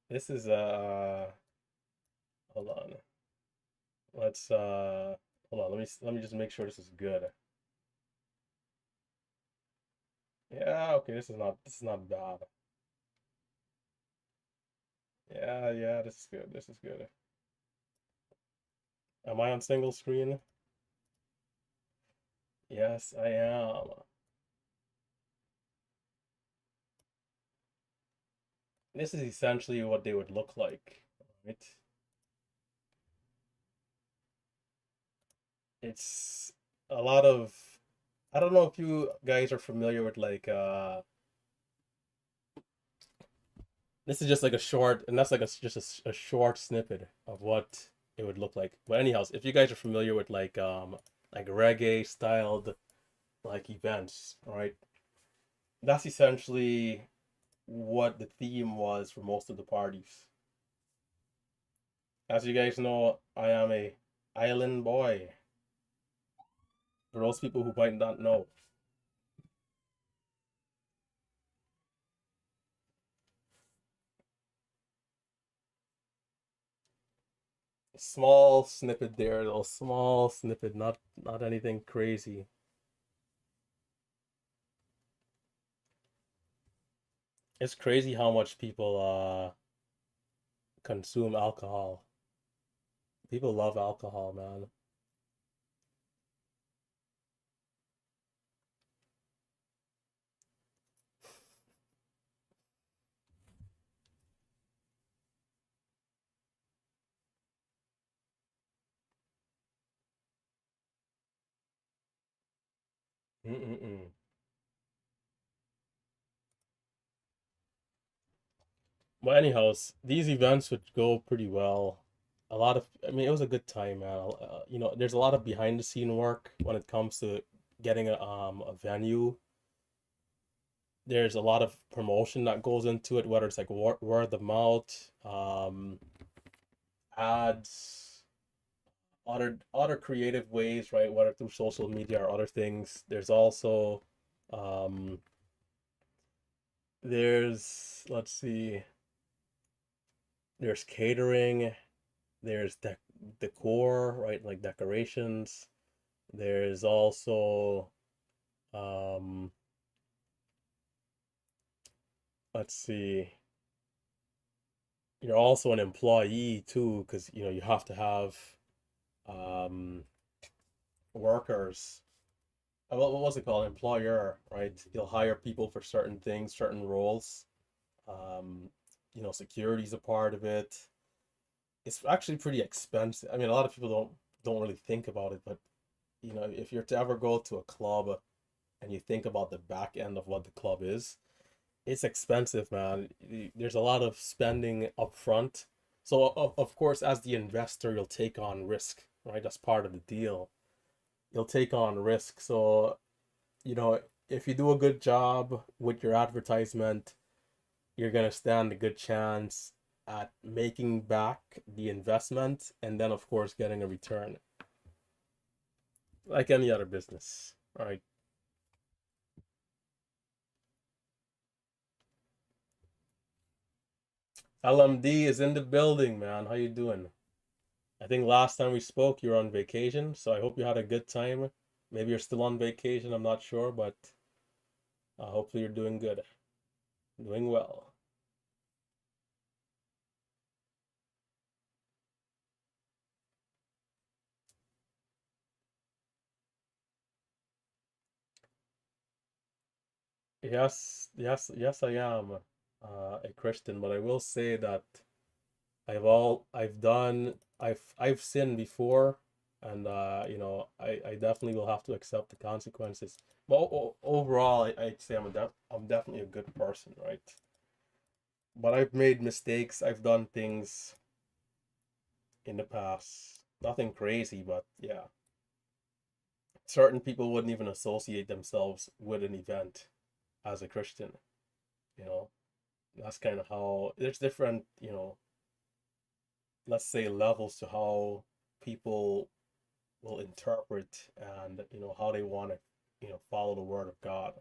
This is hold on. Let's hold on. Let me just make sure this is good. Yeah, okay, this is not bad. Yeah, yeah, this is good. This is good. Am I on single screen? Yes, I am. This is essentially what they would look like, right? It's a lot of I don't know if you guys are familiar with like this is just like a short and that's like a short snippet of what it would look like. But anyhow, if you guys are familiar with like reggae styled like events, right? That's essentially what the theme was for most of the parties. As you guys know, I am a island boy. For those people who might not know, small snippet there, a little small snippet, not anything crazy. It's crazy how much people consume alcohol. People love alcohol, man. Mm-mm-mm. But anyhow, these events would go pretty well. I mean, it was a good time, man. There's a lot of behind the scene work when it comes to getting a venue. There's a lot of promotion that goes into it, whether it's like word of mouth, ads, other creative ways, right? Whether through social media or other things. There's also um, let's see, there's catering, there's decor, right? Like decorations. There's also um, let's see, you're also an employee too, because you have to have um workers. What was it called? Employer, right? You'll hire people for certain things, certain roles. Um, security's a part of it. It's actually pretty expensive. I mean, a lot of people don't really think about it, but if you're to ever go to a club and you think about the back end of what the club is, it's expensive, man. There's a lot of spending up front. So of course, as the investor, you'll take on risk. right? That's part of the deal. You'll take on risk. So, you know, if you do a good job with your advertisement, you're gonna stand a good chance at making back the investment and then of course getting a return like any other business, right? LMD is in the building, man. How you doing? I think last time we spoke you were on vacation, so I hope you had a good time. Maybe you're still on vacation, I'm not sure, but hopefully you're doing good, doing well. Yes, I am a Christian, but I will say that I've sinned before, and I definitely will have to accept the consequences. But overall, I'd say I'm definitely a good person, right? But I've made mistakes. I've done things in the past. Nothing crazy, but yeah. Certain people wouldn't even associate themselves with an event as a Christian, you know. That's kind of how there's different, let's say levels to how people will interpret and how they want to follow the word of God.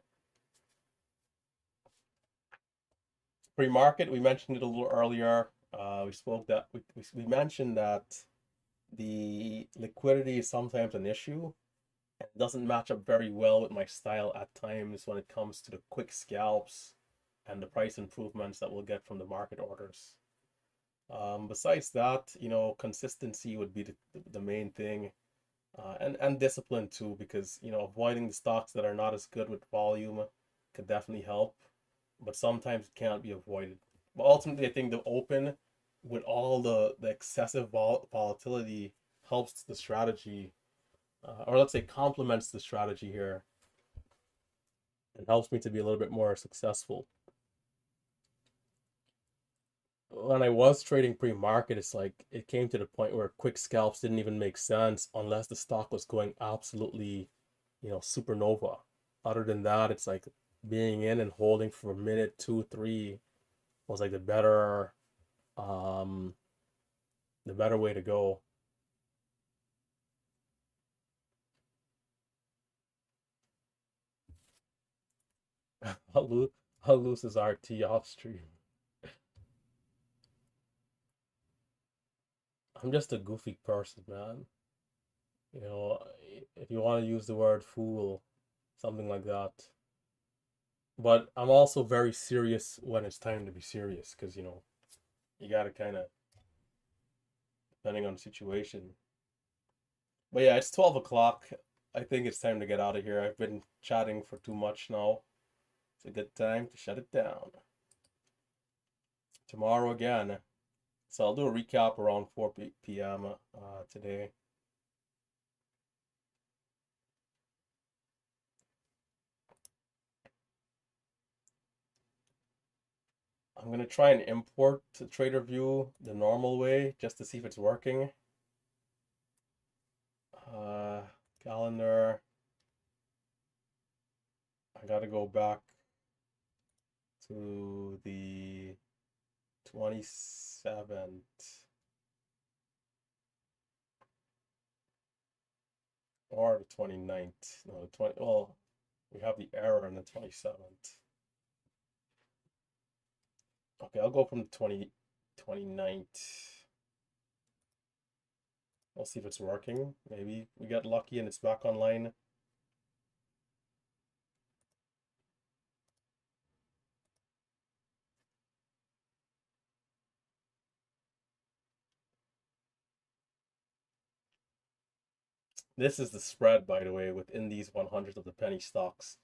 Pre-market, we mentioned it a little earlier. We mentioned that the liquidity is sometimes an issue and doesn't match up very well with my style at times when it comes to the quick scalps and the price improvements that we'll get from the market orders. Besides that, consistency would be the main thing, and discipline too, because avoiding the stocks that are not as good with volume could definitely help, but sometimes it can't be avoided. But ultimately, I think the open with all the excessive volatility helps the strategy, or let's say complements the strategy here, and helps me to be a little bit more successful. When I was trading pre-market, it's like it came to the point where quick scalps didn't even make sense unless the stock was going absolutely, supernova. Other than that, it's like being in and holding for a minute, two, three was like um, the better way to go. I'll lose, I'll lose his RT off stream. I'm just a goofy person, man. You know, if you want to use the word fool, something like that. But I'm also very serious when it's time to be serious because, you got to kind of, depending on the situation. But yeah, it's 12 o'clock. I think it's time to get out of here. I've been chatting for too much now. It's a good time to shut it down. Tomorrow again. So I'll do a recap around 4 p.m. Today. I'm gonna try and import to TraderView the normal way just to see if it's working. Uh, Calendar. I gotta go back to the 27th or the 29th. No, the 20. Well, we have the error on the 27th. Okay, I'll go from the 29th. We'll see if it's working. Maybe we got lucky and it's back online. This is the spread, by the way, within these 100 of the penny stocks.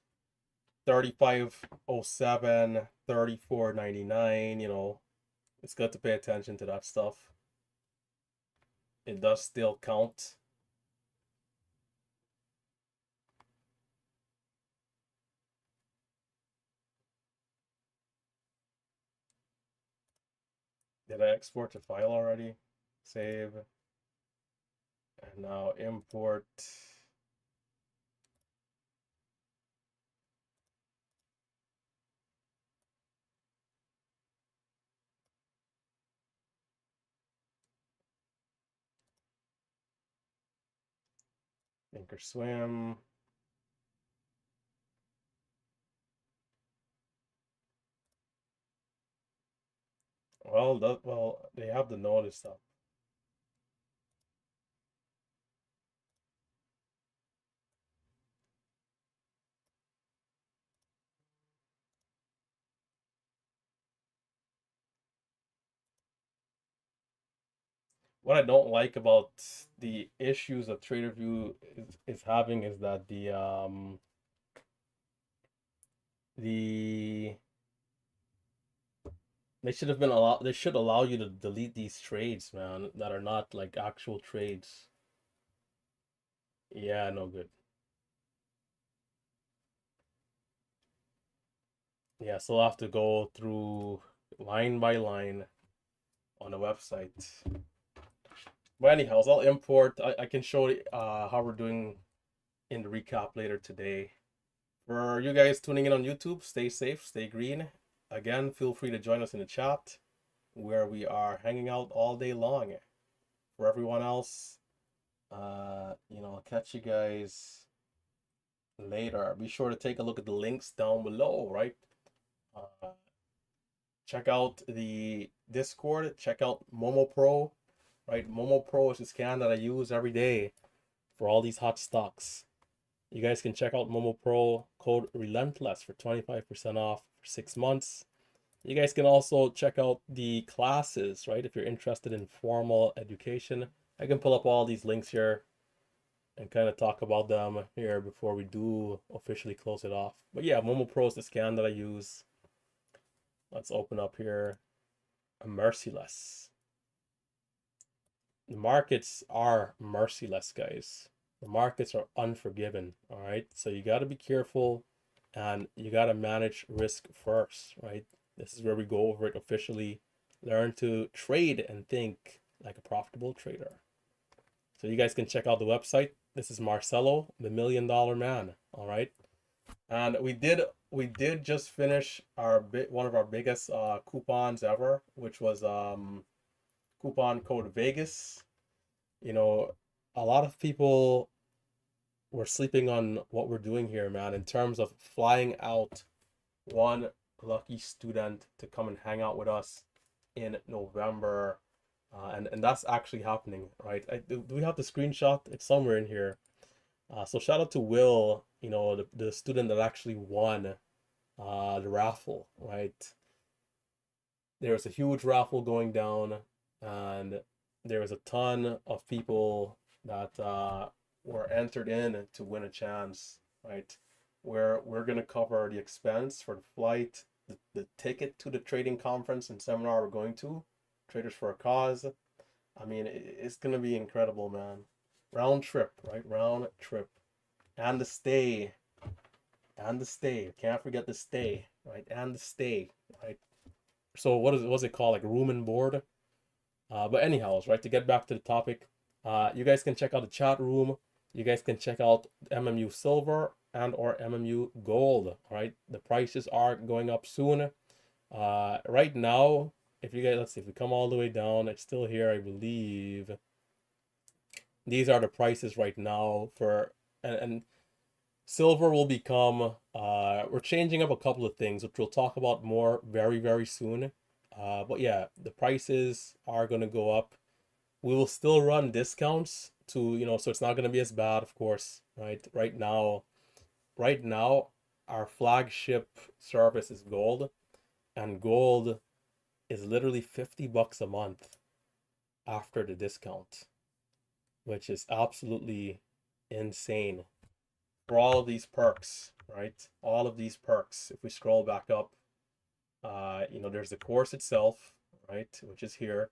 35.07, 34.99, it's good to pay attention to that stuff. It does still count. Did I export the file already? Save. And now import. Thinkorswim. Well, they have the notice up. What I don't like about the issues that TraderView is having is that the they should have been they should allow you to delete these trades, man, that are not like actual trades. Yeah, no good. Yeah, so I'll have to go through line by line on the website. But anyhow, I'll import. I can show how we're doing in the recap later today. For you guys tuning in on YouTube, stay safe, stay green. Again, feel free to join us in the chat where we are hanging out all day long. For everyone else, I'll catch you guys later. Be sure to take a look at the links down below, right? Check out the Discord, check out Momo Pro, right? Momo Pro is the scan that I use every day for all these hot stocks. You guys can check out Momo Pro, code Relentless for 25% off for 6 months. You guys can also check out the classes, right? If you're interested in formal education, I can pull up all these links here and kind of talk about them here before we do officially close it off. But yeah, Momo Pro is the scan that I use. Let's open up here a Merciless. The markets are merciless, guys. The markets are unforgiving, all right? So you got to be careful and you got to manage risk first, right? This is where we go over it officially. Learn to trade and think like a profitable trader. So you guys can check out the website. This is Marcelo, the $1 Million Man, all right? And we did just finish one of our biggest coupons ever, which was coupon code Vegas. You know, a lot of people were sleeping on what we're doing here, man, in terms of flying out one lucky student to come and hang out with us in November. And that's actually happening, right? Do we have the screenshot? It's somewhere in here. So shout out to Will, the student that actually won the raffle, right? There was a huge raffle going down, and there was a ton of people that were entered in to win a chance, right? Where we're gonna cover the expense for the flight, the ticket to the trading conference and seminar we're going to, Traders for a Cause. I mean, it's gonna be incredible, man. Round trip, right? Round trip, and the stay, Can't forget the stay, right? And the stay, right? So what's it called? Like room and board. But anyhow, right, to get back to the topic, you guys can check out the chat room. You guys can check out MMU silver and or MMU gold. Right, the prices are going up soon. Right now, if you guys, let's see, if we come all the way down, it's still here, I believe. These are the prices right now for and silver will become. We're changing up a couple of things, which we'll talk about more very soon. But yeah, the prices are going to go up. We will still run discounts so it's not going to be as bad, of course, right? Right now, our flagship service is gold, and gold is literally $50 a month after the discount, which is absolutely insane for all of these perks, right? All of these perks. If we scroll back up, there's the course itself, right, which is here.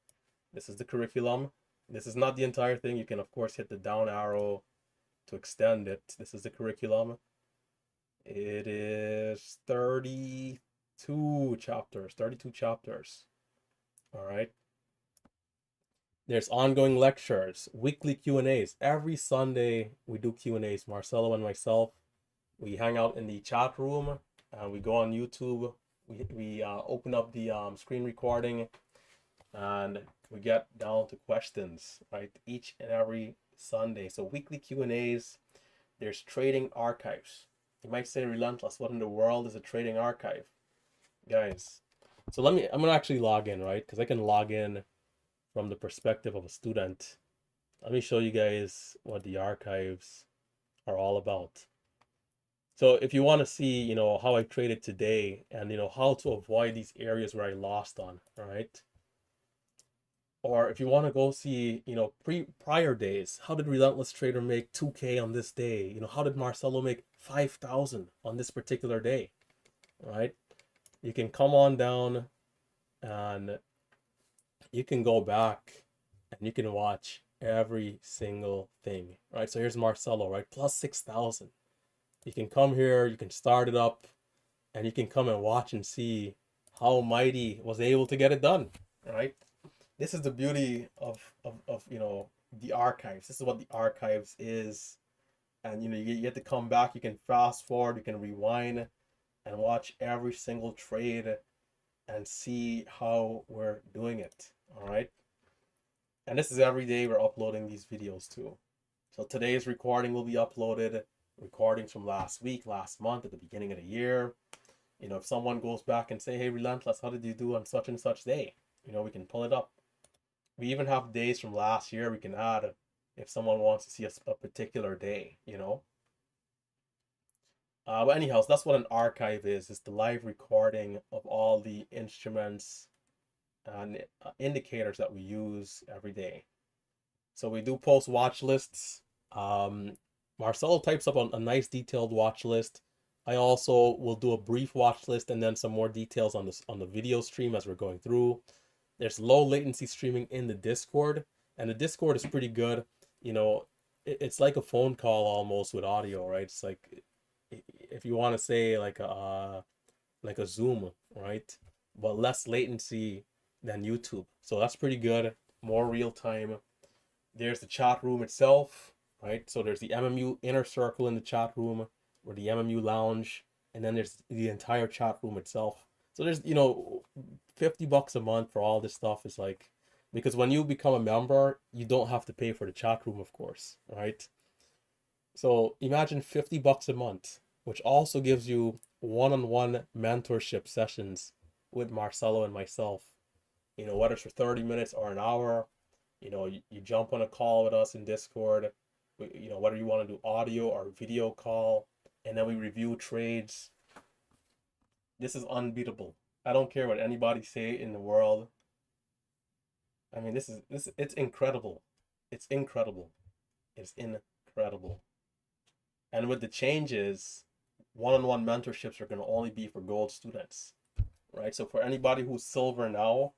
This is the curriculum. This is not the entire thing. You can, of course, hit the down arrow to extend it. This is the curriculum. It is 32 chapters. 32 chapters. All right. There's ongoing lectures, weekly Q&As. Every Sunday we do Q&As. Marcelo and myself, we hang out in the chat room, and we go on YouTube. We open up the screen recording, and we get down to questions, right? Each and every Sunday. So weekly Q&As. There's trading archives. You might say, Relentless, what in the world is a trading archive? Guys, so I'm gonna actually log in, right? Because I can log in from the perspective of a student. Let me show you guys what the archives are all about. So if you want to see, how I traded today, and how to avoid these areas where I lost on, all right? Or if you want to go see, prior days, how did Relentless Trader make 2K on this day? How did Marcelo make 5,000 on this particular day, right? You can come on down, and you can go back and you can watch every single thing, right? So here's Marcelo, right? Plus 6,000. You can come here, you can start it up, and you can come and watch and see how Mighty was able to get it done, right? This is the beauty of the archives. This is what the archives is. And you get to come back, you can fast forward, you can rewind and watch every single trade and see how we're doing it. All right. And this is every day we're uploading these videos too. So today's recording will be uploaded, recordings from last week, last month, at the beginning of the year. If someone goes back and say, hey, Relentless, how did you do on such and such day? We can pull it up. We even have days from last year we can add if someone wants to see a particular day, But anyhow, so that's what an archive is. It's the live recording of all the instruments and indicators that we use every day. So we do post watch lists. Marcelo types up a nice detailed watch list. I also will do a brief watch list and then some more details on the video stream as we're going through. There's low latency streaming in the Discord, and the Discord is pretty good. It's like a phone call almost with audio, right? It's like, if you want to say like a Zoom, right? But less latency than YouTube. So that's pretty good. More real time. There's the chat room itself, right? So there's the MMU inner circle in the chat room, or the MMU lounge, and then there's the entire chat room itself. So there's, $50 a month for all this stuff is like, because when you become a member, you don't have to pay for the chat room, of course, right? So imagine $50 a month, which also gives you one-on-one mentorship sessions with Marcelo and myself. Whether it's for 30 minutes or an hour, you jump on a call with us in Discord, whether you want to do audio or video call, and then we review trades. This is unbeatable. I don't care what anybody say in the world. I mean, it's incredible. It's incredible. It's incredible. And with the changes, one-on-one mentorships are going to only be for gold students, right? So for anybody who's silver now,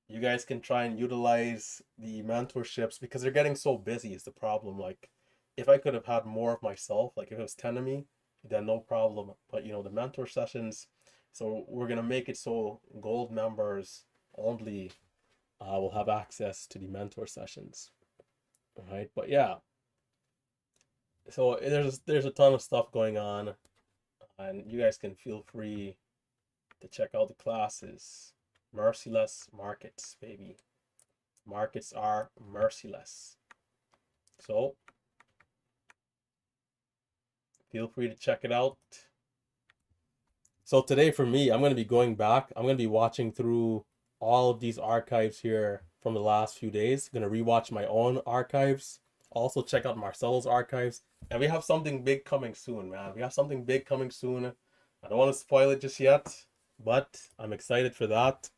you guys can try and utilize the mentorships because they're getting so busy is the problem. Like, if I could have had more of myself, like if it was 10 of me, then no problem. But the mentor sessions, so we're gonna make it so gold members only will have access to the mentor sessions. All right, but yeah. So there's a ton of stuff going on, and you guys can feel free to check out the classes. Merciless markets, baby. Markets are merciless. So feel free to check it out. So today for me, I'm going to be going back. I'm going to be watching through all of these archives here from the last few days. I'm going to rewatch my own archives. Also check out Marcelo's archives. And we have something big coming soon, man. We have something big coming soon. I don't want to spoil it just yet, but I'm excited for that.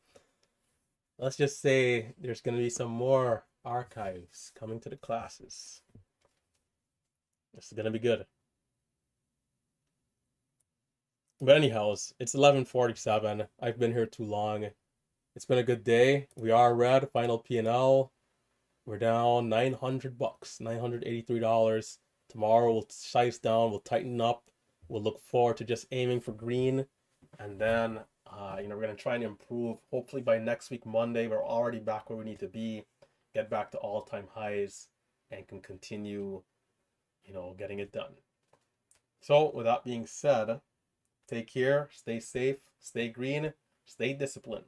Let's just say there's going to be some more archives coming to the classes. This is going to be good. But anyhows, it's 11:47. I've been here too long. It's been a good day. We are red, final P&L. We're down $900, $983. Tomorrow we'll size down, we'll tighten up. We'll look forward to just aiming for green. And then we're going to try and improve. Hopefully by next week, Monday, we're already back where we need to be. get back to all-time highs and can continue, getting it done. So with that being said, take care, stay safe, stay green, stay disciplined.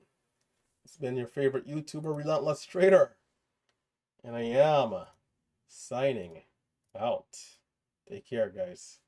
It's been your favorite YouTuber, Relentless Trader. And I am signing out. Take care, guys.